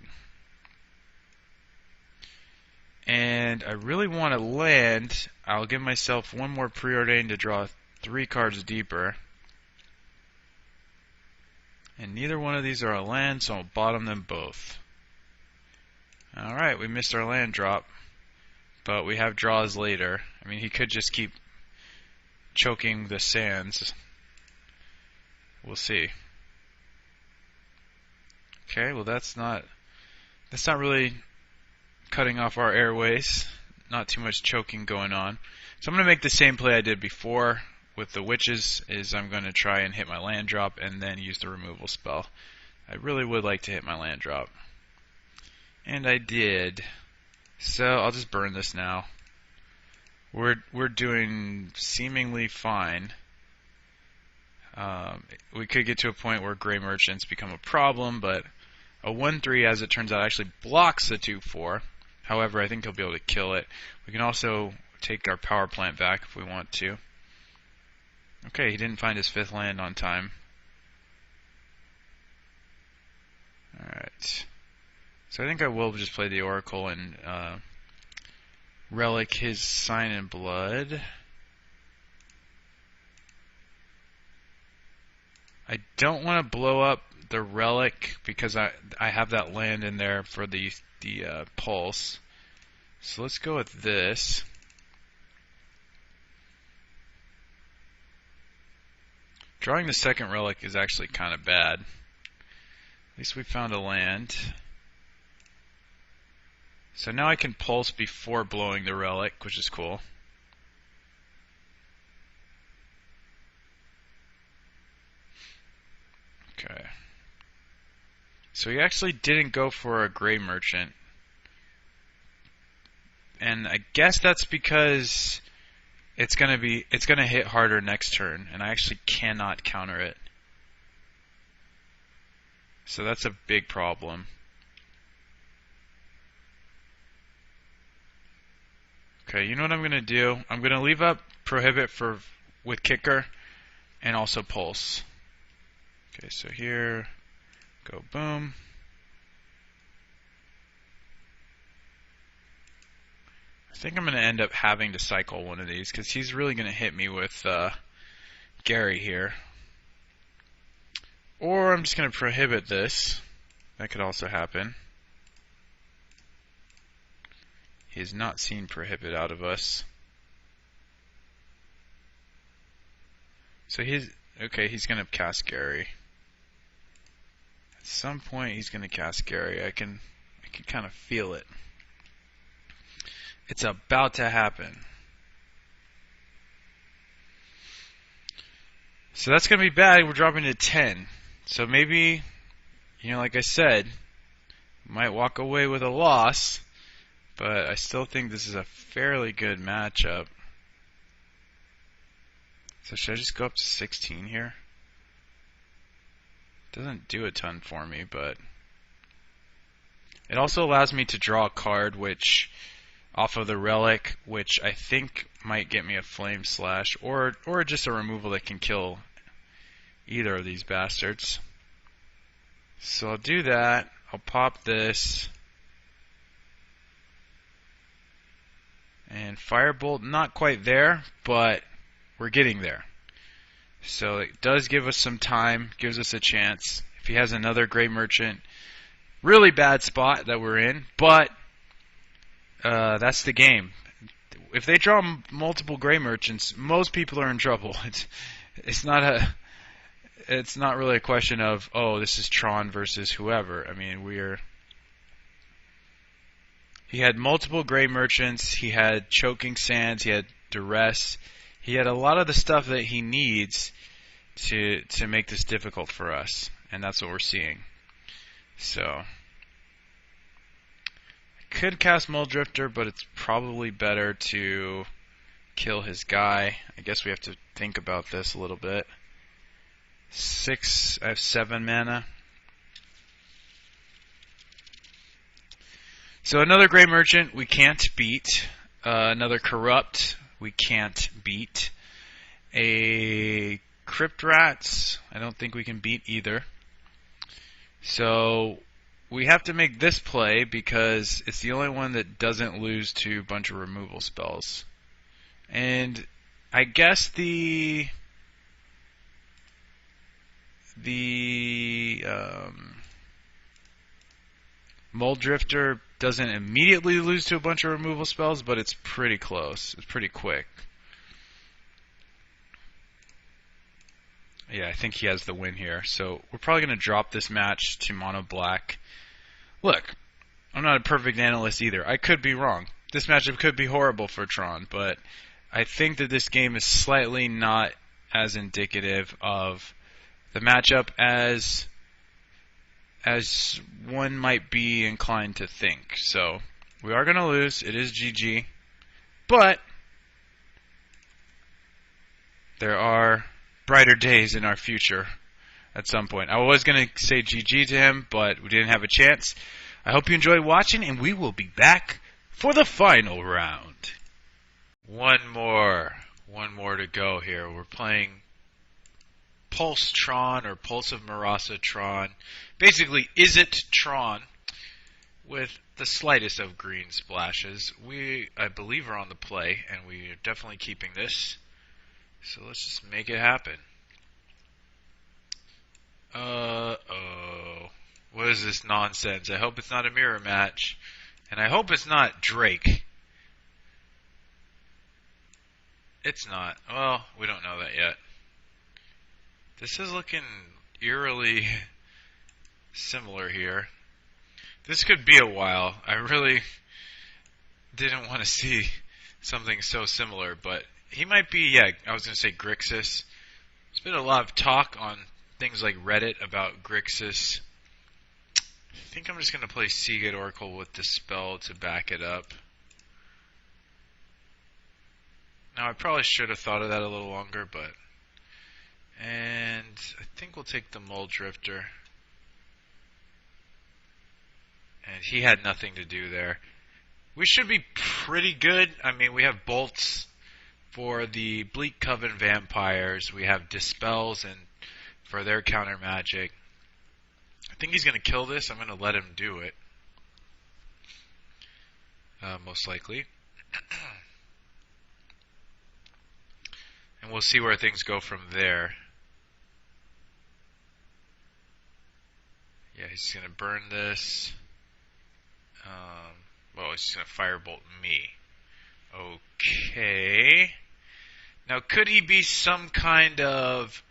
And I really want to land. I'll give myself 1 more Preordain to draw 3 cards deeper. And neither one of these are a land, so I'll bottom them both. Alright, we missed our land drop. But we have draws later. I mean, he could just keep choking the sands. We'll see. Okay, well that's not really cutting off our airways. Not too much choking going on. So I'm going to make the same play I did before with the Witches, is I'm going to try and hit my land drop and then use the removal spell. I really would like to hit my land drop. And I did. So I'll just burn this now. We're doing seemingly fine. We could get to a point where Gray Merchants become a problem, but a 1/3, as it turns out, actually blocks the 2/4. However, I think he'll be able to kill it. We can also take our power plant back if we want to. Okay, he didn't find his 5th land on time. Alright. So I think I will just play the Oracle and relic his Sign in Blood. I don't want to blow up the relic because I have that land in there for the pulse. So let's go with this. Drawing the 2nd relic is actually kind of bad. At least we found a land. So now I can pulse before blowing the relic, which is cool. Okay. So he actually didn't go for a Gray Merchant. And I guess that's because it's gonna hit harder next turn, and I actually cannot counter it. So that's a big problem. Okay, you know what I'm gonna do? I'm gonna leave up Prohibit with Kicker and also Pulse. Okay, so here, go boom. I think I'm going to end up having to cycle one of these because he's really going to hit me with Gary here. Or I'm just going to prohibit this. That could also happen. He has not seen Prohibit out of us. So he's going to cast Gary. At some point he's going to cast Gary. I can kind of feel it. It's about to happen. So that's going to be bad. We're dropping to 10. So maybe, like I said, might walk away with a loss, but I still think this is a fairly good matchup. So should I just go up to 16 here? Doesn't do a ton for me, but it also allows me to draw a card which off of the relic, which I think might get me a Flame Slash or just a removal that can kill either of these bastards. So I'll do that. I'll pop this. And Firebolt, not quite there, but we're getting there. So it does give us some time, gives us a chance. If he has another Gray Merchant, really bad spot that we're in, but that's the game. If they draw multiple Gray Merchants, most people are in trouble. It's not really a question of, oh, this is Tron versus whoever. I mean, he had multiple Gray Merchants, he had Choking Sands, he had Duress. He had a lot of the stuff that he needs to make this difficult for us, and that's what we're seeing. So I could cast Muldrifter, but it's probably better to kill his guy. I guess we have to think about this a little bit. I have 7 mana. So another Gray Merchant we can't beat. Another Corrupt we can't beat. A Crypt Rats I don't think we can beat either. So we have to make this play because it's the only one that doesn't lose to a bunch of removal spells. And I guess the Muldrifter doesn't immediately lose to a bunch of removal spells, but it's pretty close. It's pretty quick. Yeah, I think he has the win here. So we're probably going to drop this match to mono black. Look, I'm not a perfect analyst either. I could be wrong. This matchup could be horrible for Tron, but I think that this game is slightly not as indicative of the matchup as one might be inclined to think. So we are going to lose. It is GG. But there are brighter days in our future at some point. I was going to say GG to him, but we didn't have a chance. I hope you enjoyed watching, and we will be back for the final round. One more to go here. We're playing Pulse Tron or Pulse of Marasa Tron. Basically, is it Tron with the slightest of green splashes. We, I believe, are on the play, and we are definitely keeping this. So let's just make it happen. Uh-oh. What is this nonsense? I hope it's not a mirror match. And I hope it's not Drake. It's not. Well, we don't know that yet. This is looking eerily similar here. This could be a while. I really didn't want to see something so similar, but he might be, yeah, I was going to say Grixis. There's been a lot of talk on things like Reddit about Grixis. I think I'm just going to play Seagate Oracle with Dispel to back it up. Now, I probably should have thought of that a little longer, but... And I think we'll take the Muldrifter. And he had nothing to do there. We should be pretty good. I mean, we have bolts for the Bleak Coven vampires. We have Dispels and for their counter magic. I think he's going to kill this. I'm going to let him do it. Most likely. And we'll see where things go from there. Yeah, he's going to burn this. Well, he's just going to firebolt me. Okay. Now, could he be some kind of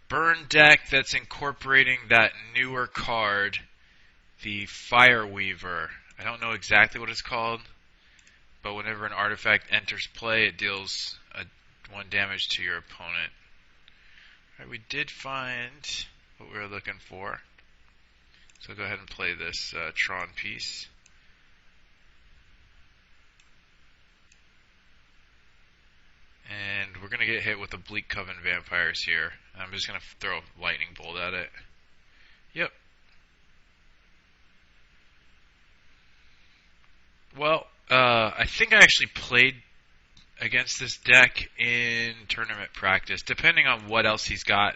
burn deck that's incorporating that newer card, the Fireweaver? I don't know exactly what it's called, but whenever an artifact enters play, it deals 1 damage to your opponent. Alright, we did find what we were looking for. So I'll go ahead and play this Tron piece. And we're going to get hit with the Bleak Coven vampires here. I'm just going to throw a lightning bolt at it. Yep. Well, I think I actually played against this deck in tournament practice, depending on what else he's got.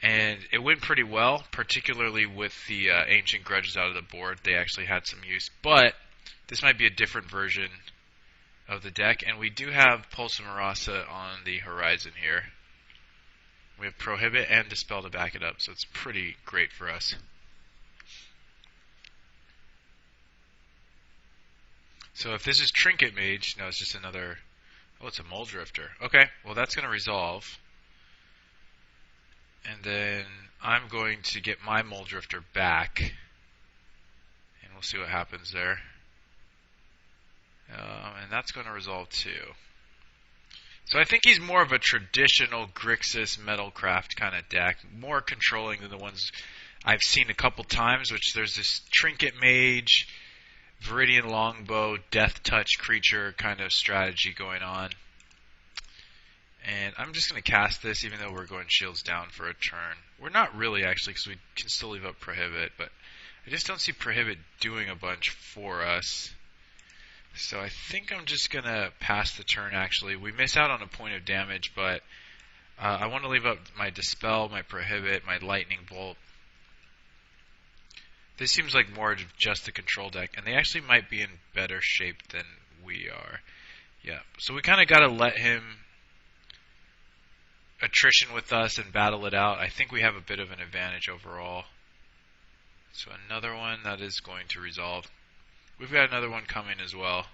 And it went pretty well, particularly with the Ancient Grudges out of the board. They actually had some use. But this might be a different version of the deck, and we do have Pulse of Marasa on the horizon here. We have Prohibit and Dispel to back it up, so it's pretty great for us. So if this is Trinket Mage, no, it's just another... Oh, it's a Mole Drifter. Okay, well that's going to resolve. And then I'm going to get my Mole Drifter back. And we'll see what happens there. And that's going to resolve too. So I think he's more of a traditional Grixis Metalcraft kind of deck. More controlling than the ones I've seen a couple times, which there's this Trinket Mage, Viridian Longbow, Death Touch creature kind of strategy going on. And I'm just going to cast this even though we're going shields down for a turn. We're not really actually because we can still leave up Prohibit, but I just don't see Prohibit doing a bunch for us. So I think I'm just going to pass the turn actually. We miss out on a point of damage, but I want to leave up my Dispel, my Prohibit, my Lightning Bolt. This seems like more of just the control deck, and they actually might be in better shape than we are. Yeah, so we kind of got to let him attrition with us and battle it out. I think we have a bit of an advantage overall. So another one that is going to resolve. We've got another one coming as well.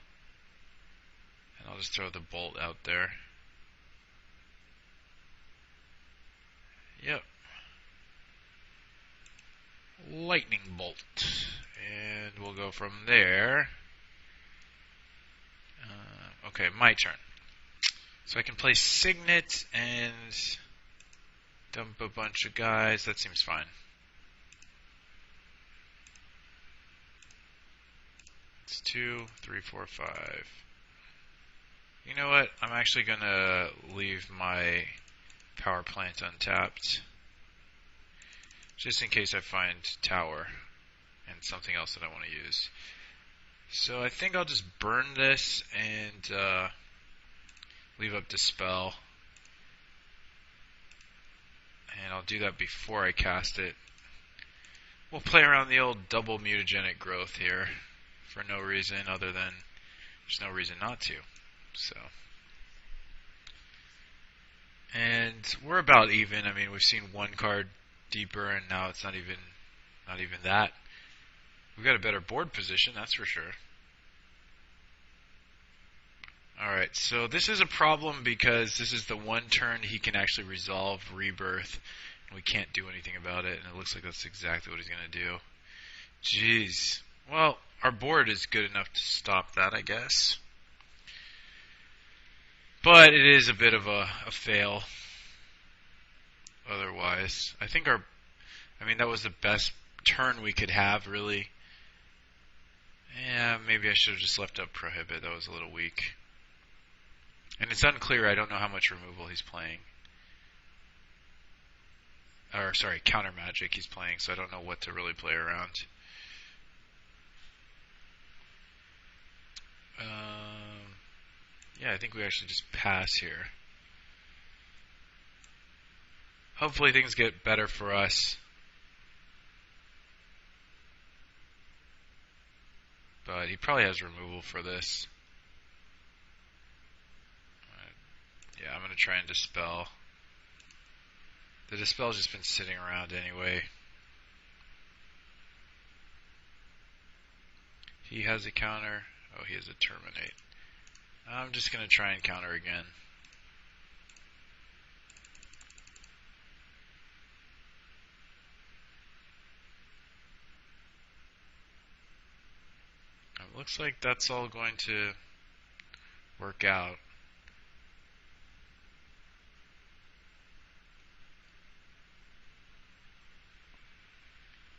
And I'll just throw the bolt out there. Yep. Lightning bolt. And we'll go from there. Okay, my turn. So I can play Signet and dump a bunch of guys. That seems fine. It's 2, 3, 4, 5. You know what? I'm actually going to leave my power plant untapped. Just in case I find Tower and something else that I want to use. So I think I'll just burn this and leave up Dispel. And I'll do that before I cast it. We'll play around the old double mutagenic growth here. For no reason other than there's no reason not to. So, and we're about even. I mean, we've seen one card deeper, and now it's not even that. We've got a better board position, that's for sure. All right, so this is a problem because this is the one turn he can actually resolve Rebirth, and we can't do anything about it. And it looks like that's exactly what he's gonna do. Jeez. Well, our board is good enough to stop that, I guess. But it is a bit of a fail. Otherwise, I think that was the best turn we could have, really. Yeah, maybe I should have just left up Prohibit. That was a little weak. And it's unclear. I don't know how much removal he's playing. Or, sorry, counter magic he's playing, so I don't know what to really play around. Yeah, I think we actually just pass here. Hopefully things get better for us. But he probably has removal for this. Yeah, I'm going to try and Dispel. The Dispel's just been sitting around anyway. He has a counter. Oh, he has a Terminate. I'm just going to try and counter again. It looks like that's all going to work out.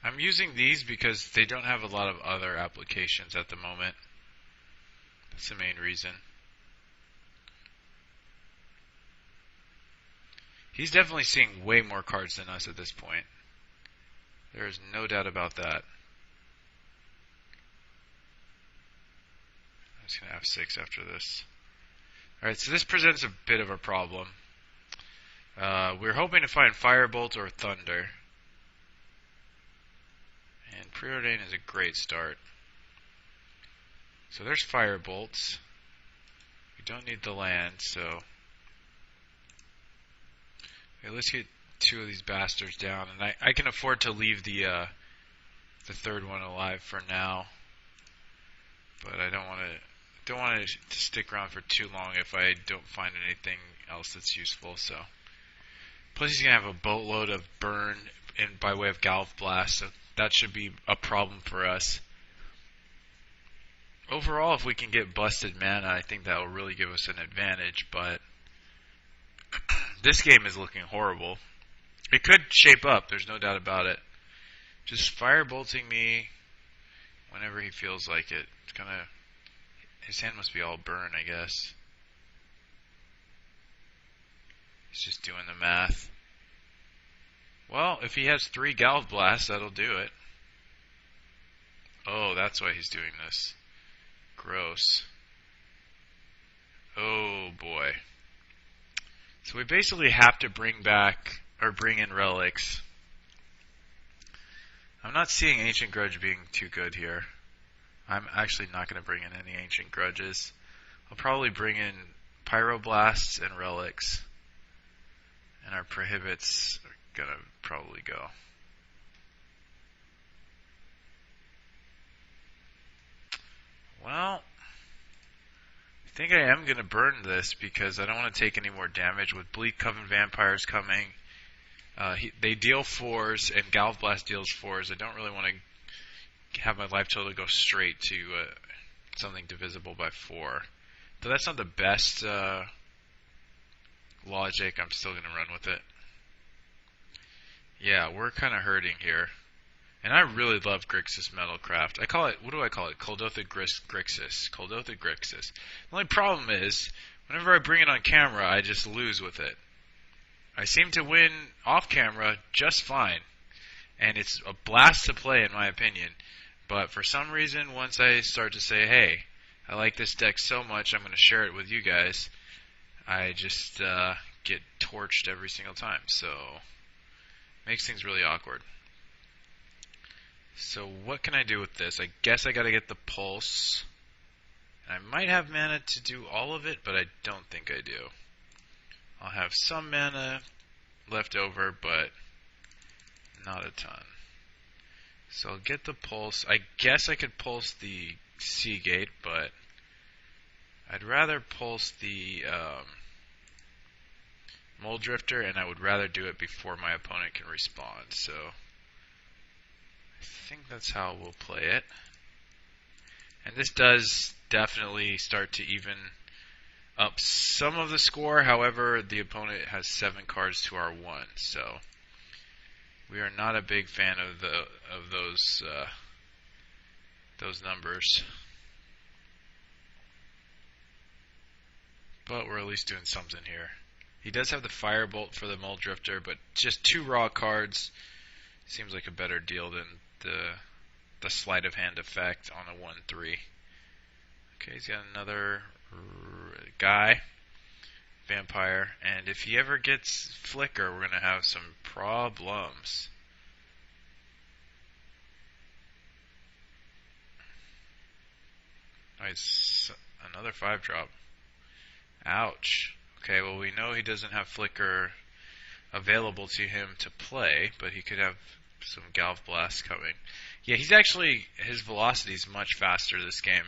I'm using these because they don't have a lot of other applications at the moment. That's the main reason. He's definitely seeing way more cards than us at this point. There is no doubt about that. I'm just going to F6 after this. Alright, so this presents a bit of a problem. We're hoping to find Firebolt or Thunder. And Preordain is a great start. So there's Firebolts. don't need the land, so okay, let's get 2 of these bastards down, and I can afford to leave the 3rd one alive for now, but I don't want it to stick around for too long if I don't find anything else that's useful. So plus he's gonna have a boatload of burn by way of Galv Blast, so that should be a problem for us. Overall, if we can get busted mana, I think that will really give us an advantage, but this game is looking horrible. It could shape up, there's no doubt about it. Just firebolting me whenever he feels like it. It's kinda, his hand must be all burn, I guess. He's just doing the math. Well, if he has 3 Galv Blasts, that'll do it. Oh, that's why he's doing this. Gross. Oh boy. So we basically have to bring in relics. I'm not seeing Ancient Grudge being too good here. I'm actually not going to bring in any Ancient Grudges. I'll probably bring in Pyroblasts and relics. And our prohibits are going to probably go. Well, I think I am going to burn this because I don't want to take any more damage. With Bleak Coven Vampires coming, they deal 4s and Galv Blast deals 4s. I don't really want to have my life total go straight to something divisible by 4. Though that's not the best logic, I'm still going to run with it. Yeah, we're kind of hurting here. And I really love Grixis Metalcraft. I call it, what do I call it? Coldotha Grixis. Coldotha Grixis. The only problem is, whenever I bring it on camera, I just lose with it. I seem to win off camera just fine. And it's a blast to play in my opinion. But for some reason, once I start to say, hey, I like this deck so much, I'm going to share it with you guys, I just get torched every single time. So, makes things really awkward. So what can I do with this? I guess I gotta get the pulse. And I might have mana to do all of it, but I don't think I do. I'll have some mana left over, but not a ton. So I'll get the pulse. I guess I could pulse the Seagate, but I'd rather pulse the Mold Drifter, and I would rather do it before my opponent can respond. So I think that's how we'll play it. And this does definitely start to even up some of the score. However, the opponent has 7 cards to our 1, so we are not a big fan of those numbers. But we're at least doing something here. He does have the Firebolt for the Mold Drifter, but just 2 raw cards seems like a better deal than the sleight of hand effect on a 1/3. Okay, he's got another guy, vampire, and if he ever gets Flicker, we're gonna have some problems. Nice, another 5-drop. Ouch. Okay, well we know he doesn't have Flicker available to him to play, but he could have some Galv Blast coming. Yeah, he's actually, his velocity is much faster this game.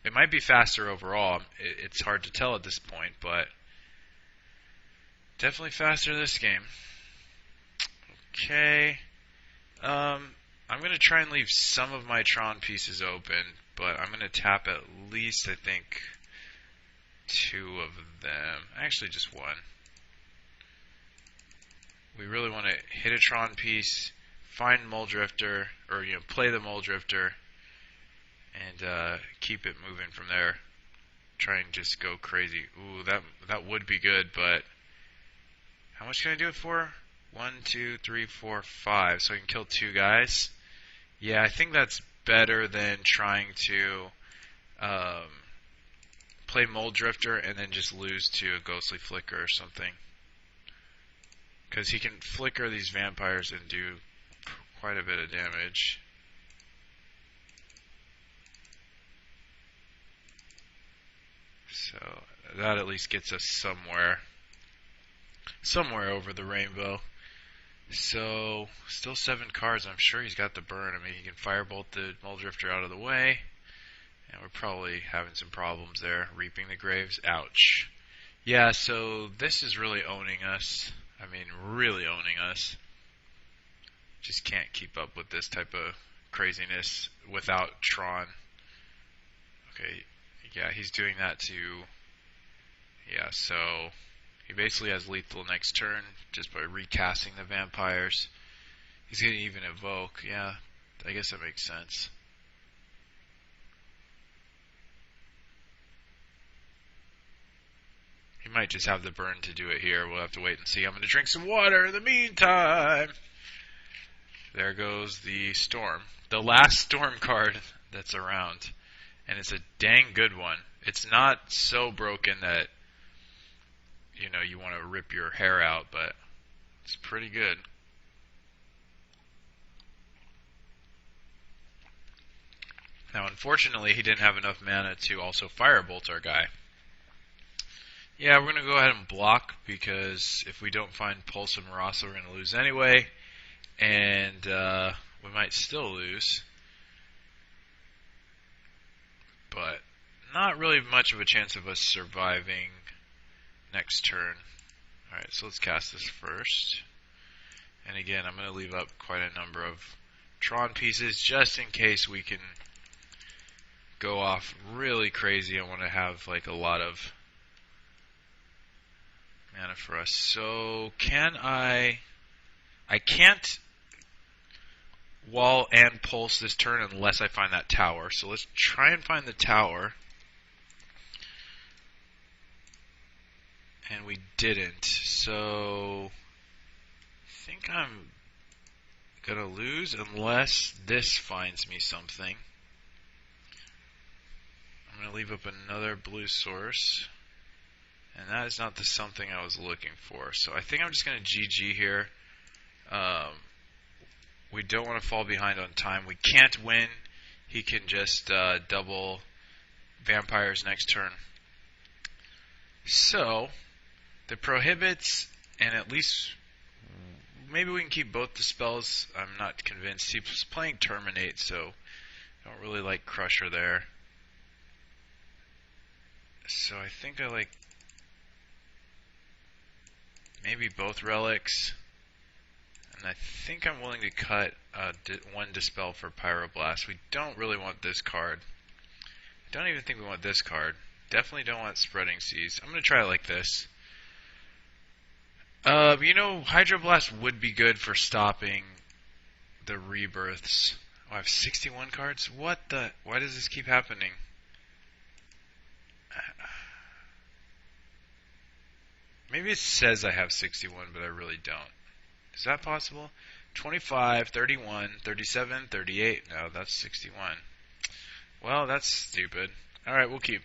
It might be faster overall. It's hard to tell at this point, but definitely faster this game. Okay. I'm going to try and leave some of my Tron pieces open, but I'm going to tap at least, I think, 2 of them. Actually, just 1. We really want to hit a Tron piece, find Mold Drifter, or play the Mold Drifter, and keep it moving from there. Try and just go crazy. Ooh, that would be good, but how much can I do it for? 1, 2, 3, 4, 5. So I can kill 2 guys. Yeah, I think that's better than trying to play Mold Drifter and then just lose to a Ghostly Flicker or something. Because he can flicker these vampires and do quite a bit of damage. So that at least gets us somewhere over the rainbow. So, still 7 cards. I'm sure he's got the burn. I mean, he can firebolt the Muldrifter out of the way. And we're probably having some problems there. Reaping the Graves. Ouch. Yeah, so this is really owning us. I mean, really owning us. Just can't keep up with this type of craziness without Tron. Okay, yeah, he's doing that to... Yeah, so he basically has lethal next turn just by recasting the vampires. He's going to even evoke. Yeah, I guess that makes sense. He might just have the burn to do it here. We'll have to wait and see. I'm going to drink some water in the meantime. There goes the Storm. The last Storm card that's around. And it's a dang good one. It's not so broken that you want to rip your hair out, but it's pretty good. Now, unfortunately, he didn't have enough mana to also firebolt our guy. Yeah, we're going to go ahead and block, because if we don't find Pulse and Marasa, we're going to lose anyway. And we might still lose. But not really much of a chance of us surviving next turn. Alright, so let's cast this first. And again, I'm going to leave up quite a number of Tron pieces just in case we can go off really crazy. I want to have like a lot of mana for us. So can I can't wall and pulse this turn unless I find that tower. So let's try and find the tower. And we didn't. So I think I'm gonna lose unless this finds me something. I'm gonna leave up another blue source. And that is not the something I was looking for. So I think I'm just gonna GG here. We don't want to fall behind on time. We can't win. He can just double vampires next turn. So, the prohibits, and at least maybe we can keep both the spells. I'm not convinced. He's playing Terminate, so I don't really like Crusher there. So I think I like maybe both relics. And I think I'm willing to cut one Dispel for Pyroblast. We don't really want this card. I don't even think we want this card. Definitely don't want Spreading Seas. I'm going to try it like this. Hydroblast would be good for stopping the rebirths. Oh, I have 61 cards? What the? Why does this keep happening? Maybe it says I have 61, but I really don't. Is that possible? 25, 31, 37, 38. No, that's 61. Well, that's stupid. Alright, we'll keep.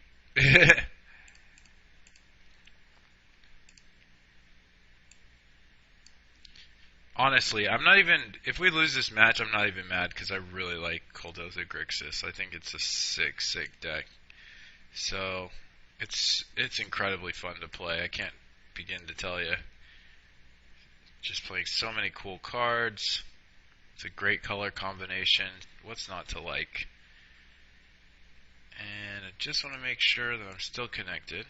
Honestly, I'm not even... If we lose this match, I'm not even mad, because I really like Kuldotha Grixis. I think it's a sick deck. So, it's incredibly fun to play. I can't begin to tell you. Just playing so many cool cards. It's a great color combination. What's not to like? And I just want to make sure that I'm still connected.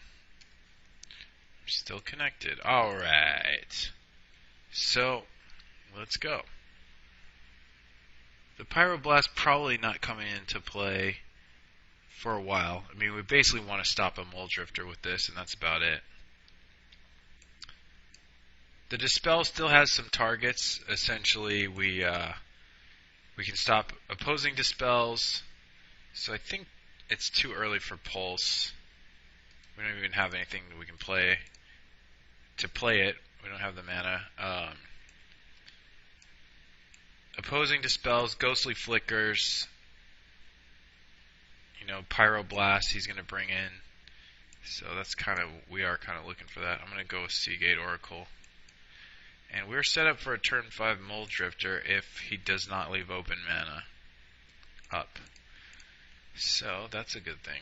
I'm still connected. Alright. So, let's go. The Pyroblast probably not coming into play for a while. I mean, we basically want to stop a Muldrifter with this, and that's about it. The Dispel still has some targets. Essentially, we can stop opposing Dispels. So I think it's too early for Pulse. We don't even have anything that we can play to play it. We don't have the mana. Opposing Dispels, Ghostly Flickers, Pyroblast he's going to bring in. So that's we are kind of looking for that. I'm going to go with Seagate Oracle. And we're set up for a turn 5 Muldrifter if he does not leave open mana up. So that's a good thing.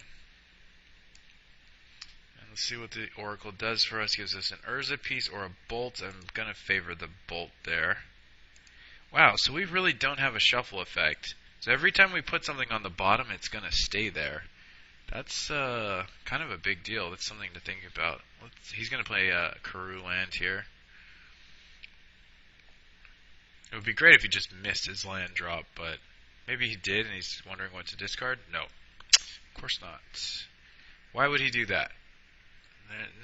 And Let's see what the Oracle does for us. Gives us an Urza piece or a Bolt. I'm going to favor the Bolt there. Wow, so we really don't have a shuffle effect. So every time we put something on the bottom, it's going to stay there. That's kind of a big deal. That's something to think about. He's going to play a Karoo land here. It would be great if he just missed his land drop, but maybe he did and he's wondering what to discard? No, of course not. Why would he do that?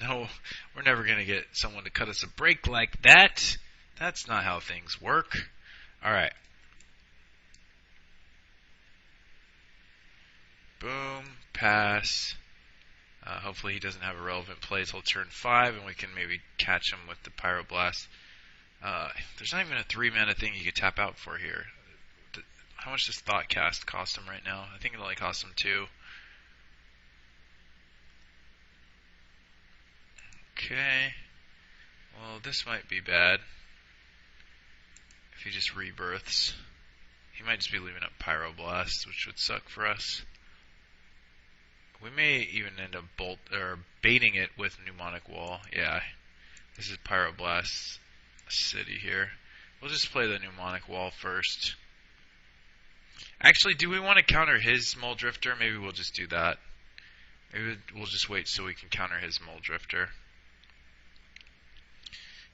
No, we're never going to get someone to cut us a break like that. That's not how things work. Alright. Boom, pass. Hopefully he doesn't have a relevant play till turn 5 and we can maybe catch him with the Pyroblast. There's not even a 3-mana thing you could tap out for here. How much does Thoughtcast cost him right now? I think it only costs him 2. Okay. Well, this might be bad. If he just rebirths. He might just be leaving up Pyroblast, which would suck for us. We may even end up baiting it with Mnemonic Wall. Yeah. This is Pyroblast City here. We'll just play the Mnemonic Wall first. Actually, do we want to counter his Mole Drifter? Maybe we'll just do that. Maybe we'll just wait so we can counter his Mole Drifter.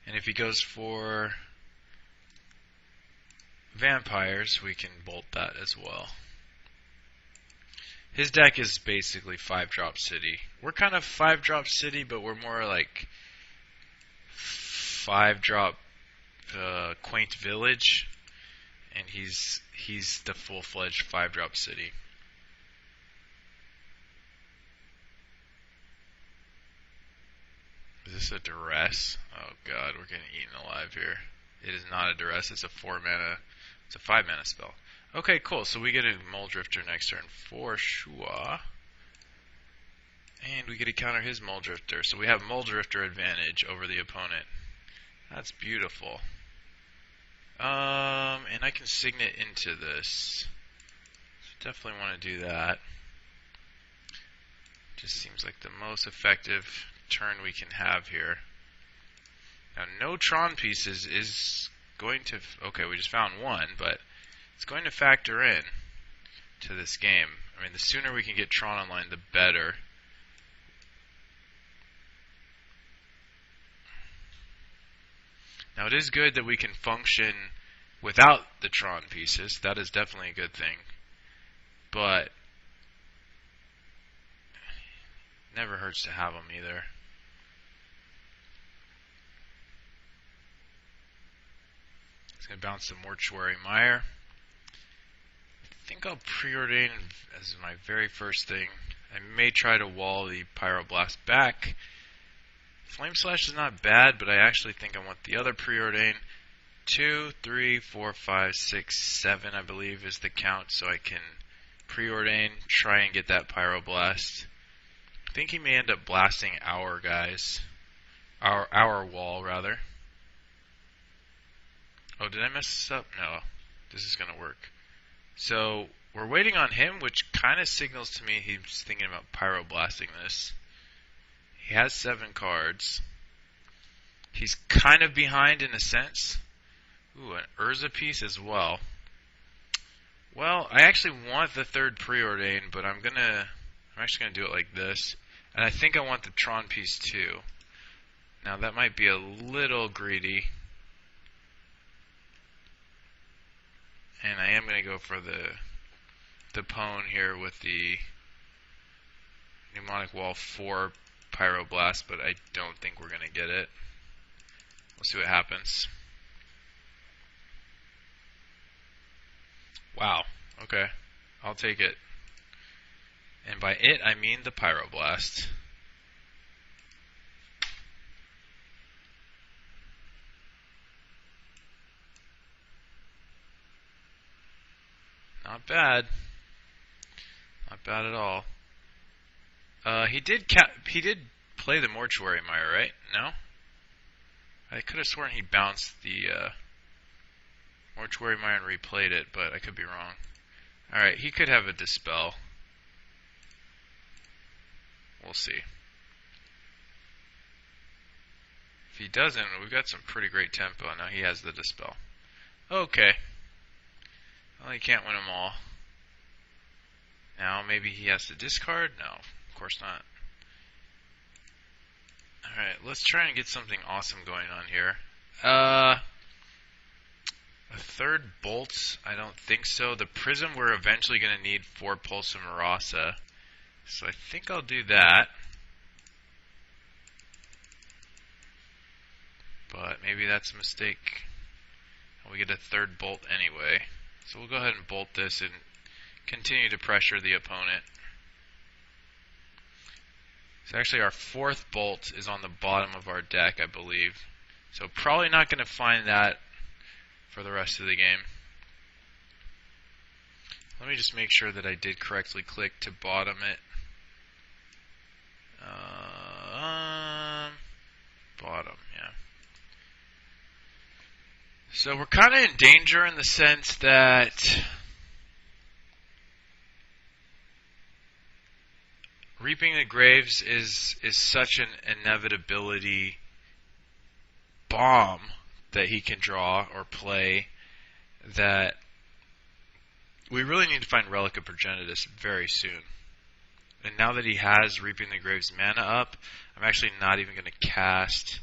And if he goes for vampires, we can bolt that as well. His deck is basically 5-drop City. We're kind of 5-drop City, but we're more like 5-drop Quaint Village, and he's the full-fledged 5-drop City. Is this a duress? Oh god, we're getting eaten alive here. It is not a duress, it's a 4-mana, it's a 5-mana spell. Okay, cool, so we get a Mole Drifter next turn for sure. And we get to counter his Mole Drifter, so we have Mole Drifter advantage over the opponent. That's beautiful. And I can Signet into this. So definitely want to do that. Just seems like the most effective turn we can have here. Now, no Tron pieces is going to... Okay, we just found one, but it's going to factor in to this game. I mean, the sooner we can get Tron online, the better. Now, it is good that we can function without the Tron pieces. That is definitely a good thing. But never hurts to have them either. It's going to bounce the Mortuary Mire. I think I'll preordain as my very first thing. I may try to wall the Pyroblast back. Flame Slash is not bad, but I actually think I want the other preordain. 2, 3, 4, 5, 6, 7, I believe, is the count, so I can preordain, try and get that Pyroblast. I think he may end up blasting our guys. Our wall, rather. Oh, did I mess this up? No. This is going to work. So, we're waiting on him, which kind of signals to me he's thinking about Pyroblasting this. He has 7 cards. He's kind of behind in a sense. Ooh, an Urza piece as well. Well, I actually want the 3rd preordain, but I'm actually gonna do it like this. And I think I want the Tron piece too. Now that might be a little greedy. And I am gonna go for the Pwn here with the Mnemonic Wall 4 Pyroblast, but I don't think we're gonna get it. We'll see what happens. Wow. Okay. I'll take it. And by it, I mean the Pyroblast. Not bad. Not bad at all. He did play the Mortuary Mire, right? No? I could have sworn he bounced the Mortuary Mire and replayed it, but I could be wrong. Alright, he could have a Dispel. We'll see. If he doesn't, we've got some pretty great tempo. Now he has the Dispel. Okay. Well, he can't win them all. Now maybe he has to discard? No, of course not. Alright, let's try and get something awesome going on here. A third bolt? I don't think so. The Prism we're eventually going to need for Pulse and Marasa. So I think I'll do that. But maybe that's a mistake. We get a third bolt anyway. So we'll go ahead and bolt this and continue to pressure the opponent. So actually our fourth bolt is on the bottom of our deck, I believe. So probably not going to find that for the rest of the game. Let me just make sure that I did correctly click to bottom it. Bottom, yeah. So we're kind of in danger in the sense that Reaping the Graves is such an inevitability bomb that he can draw or play that we really need to find Relic of Progenitus very soon. And now that he has Reaping the Graves mana up, I'm actually not even going to cast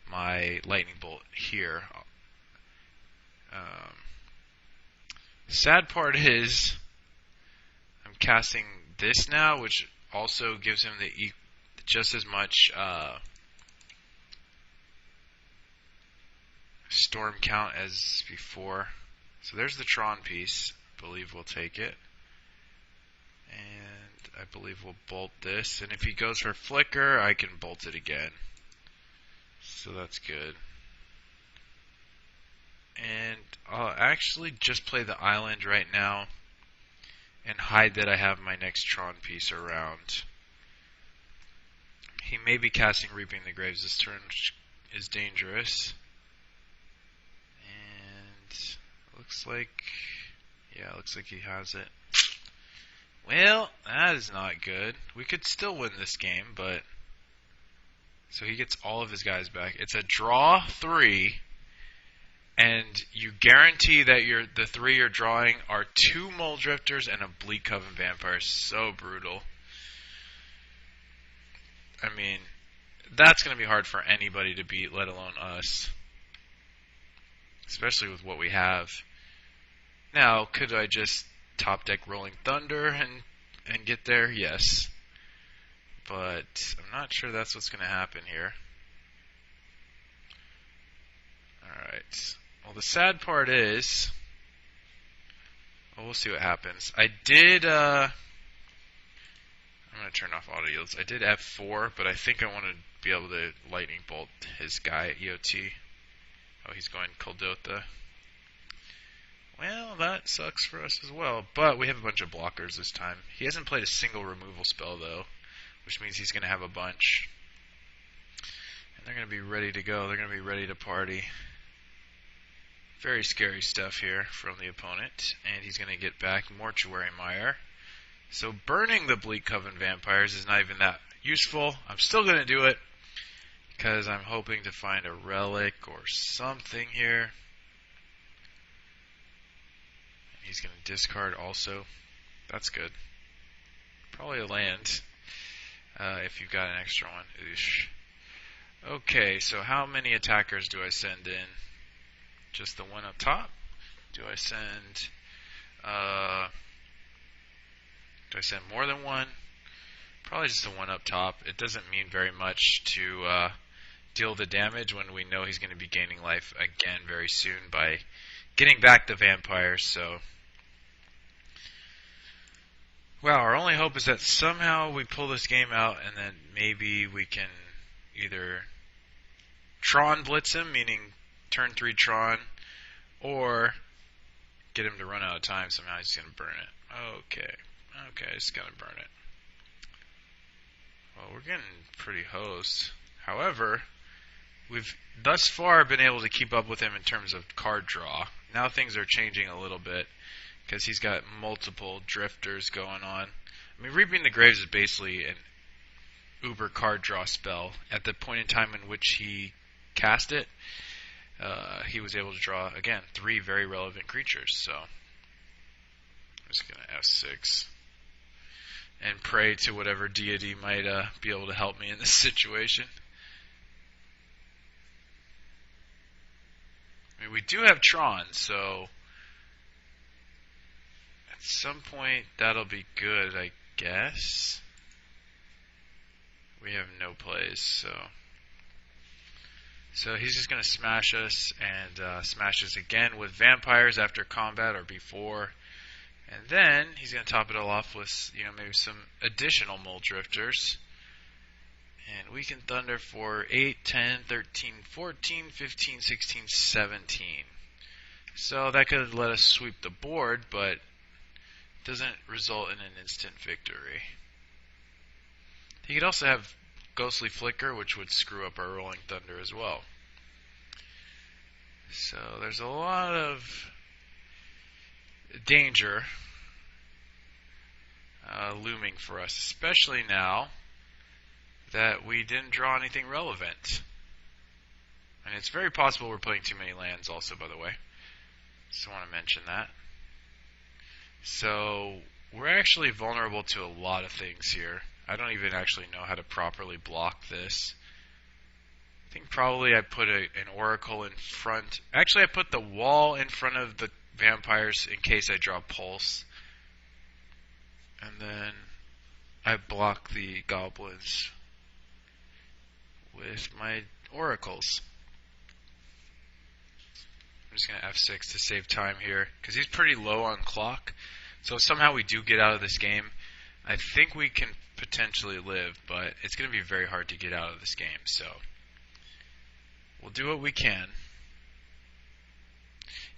my Lightning Bolt here. The sad part is I'm casting this now, which also gives him just as much storm count as before. So there's the Tron piece. I believe we'll take it. And I believe we'll bolt this. And if he goes for Flicker, I can bolt it again. So that's good. And I'll actually just play the island right now and hide that I have my next Tron piece around. He may be casting Reaping the Graves this turn, which is dangerous. And looks like he has it. Well, that is not good. We could still win this game, but so he gets all of his guys back. It's a draw 3. And you guarantee that the 3 you're drawing are 2 Mole Drifters and a Bleak Coven Vampire. So brutal. I mean, that's going to be hard for anybody to beat, let alone us. Especially with what we have. Now, could I just top deck Rolling Thunder and get there? Yes. But I'm not sure that's what's going to happen here. Alright. Well, the sad part is, we'll see what happens. I'm going to turn off auto yields. I did F4, but I think I want to be able to Lightning Bolt his guy at EOT. Oh, he's going Kuldotha. Well, that sucks for us as well, but we have a bunch of blockers this time. He hasn't played a single removal spell, though, which means he's going to have a bunch. And they're going to be ready to go. They're going to be ready to party. Very scary stuff here from the opponent. And he's going to get back Mortuary Mire. So burning the Bleak Coven Vampires is not even that useful. I'm still going to do it because I'm hoping to find a relic or something here. And he's going to discard also. That's good. Probably a land if you've got an extra one. Oosh. Okay, so how many attackers do I send in? Just the one up top? Do I send more than one? Probably just the one up top. It doesn't mean very much to deal the damage when we know he's going to be gaining life again very soon by getting back the vampires. So, well, our only hope is that somehow we pull this game out and then maybe we can either Tron blitz him, meaning turn 3 Tron, or get him to run out of time. Somehow he's going to burn it. Okay, he's going to burn it. Well, we're getting pretty hosed. However, we've thus far been able to keep up with him in terms of card draw. Now things are changing a little bit because he's got multiple drifters going on. I mean, Reaping the Graves is basically an uber card draw spell at the point in time in which he cast it, he was able to draw, again, 3 very relevant creatures. So I'm just going to F6 and pray to whatever deity might be able to help me in this situation. I mean, we do have Tron, so at some point that'll be good, I guess. We have no plays, so he's just going to smash us, and smash us again with vampires after combat or before. And then he's going to top it all off with, maybe some additional Mole Drifters. And we can Thunder for 8, 10, 13, 14, 15, 16, 17. So that could let us sweep the board, but doesn't result in an instant victory. He could also have Ghostly Flicker, which would screw up our Rolling Thunder as well. So there's a lot of danger looming for us, especially now that we didn't draw anything relevant. And it's very possible we're playing too many lands also, by the way. Just want to mention that. So we're actually vulnerable to a lot of things here. I don't even actually know how to properly block this. I think probably I put an Oracle in front. Actually, I put the wall in front of the vampires in case I draw Pulse. And then I block the goblins with my Oracles. I'm just going to F6 to save time here, because he's pretty low on clock. So if somehow we do get out of this game, I think we can potentially live, but it's going to be very hard to get out of this game. So we'll do what we can.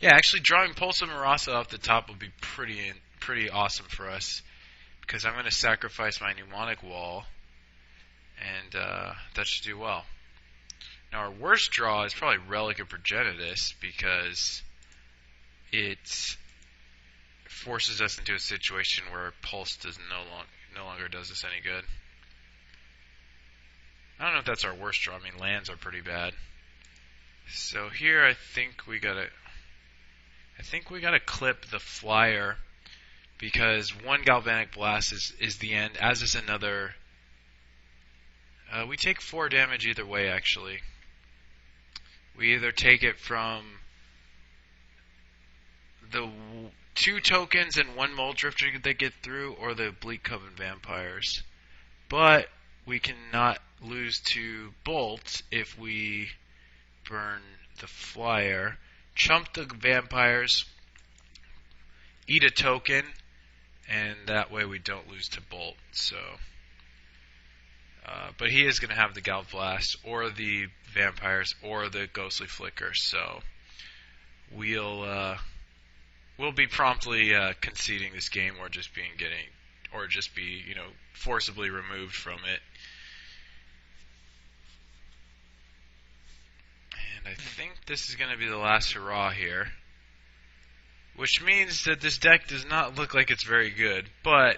Yeah, actually drawing Pulse of Marasa off the top will be pretty awesome for us, because I'm going to sacrifice my Mnemonic Wall, and that should do well. Now our worst draw is probably Relic of Progenitus, because it forces us into a situation where Pulse does no longer does us any good. I don't know if that's our worst draw. I mean, lands are pretty bad. So here I think we gotta clip the flyer, because one Galvanic Blast is the end, as is another. We take 4 damage either way, actually. We either take it from the 2 tokens and 1 Mole Drifter that get through, or the Bleak Coven Vampires. But we cannot lose to Bolt if we burn the flyer. Chump the vampires, eat a token, and that way we don't lose to Bolt. So, but he is going to have the Gal Blast, or the vampires, or the Ghostly Flicker. So we'll be promptly conceding this game, or just be forcibly removed from it. And I think this is going to be the last hurrah here, which means that this deck does not look like it's very good, but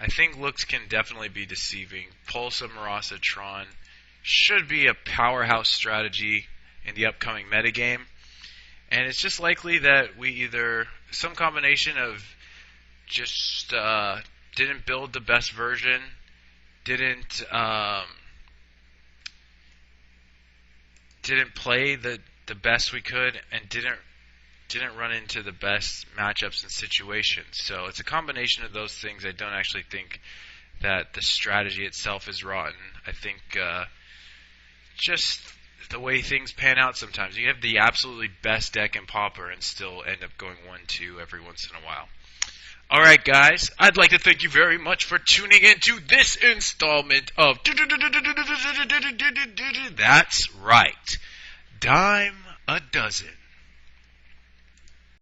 I think looks can definitely be deceiving. Pulse of Marasa Tron should be a powerhouse strategy in the upcoming metagame, and it's just likely that we either, some combination of just didn't build the best version, didn't play the best we could, and didn't run into the best matchups and situations. So it's a combination of those things. I don't actually think that the strategy itself is rotten. I think just the way things pan out sometimes. You have the absolutely best deck in Pauper and still end up going 1-2 every once in a while. Alright guys, I'd like to thank you very much for tuning into this installment of That's Right, Dime a Dozen.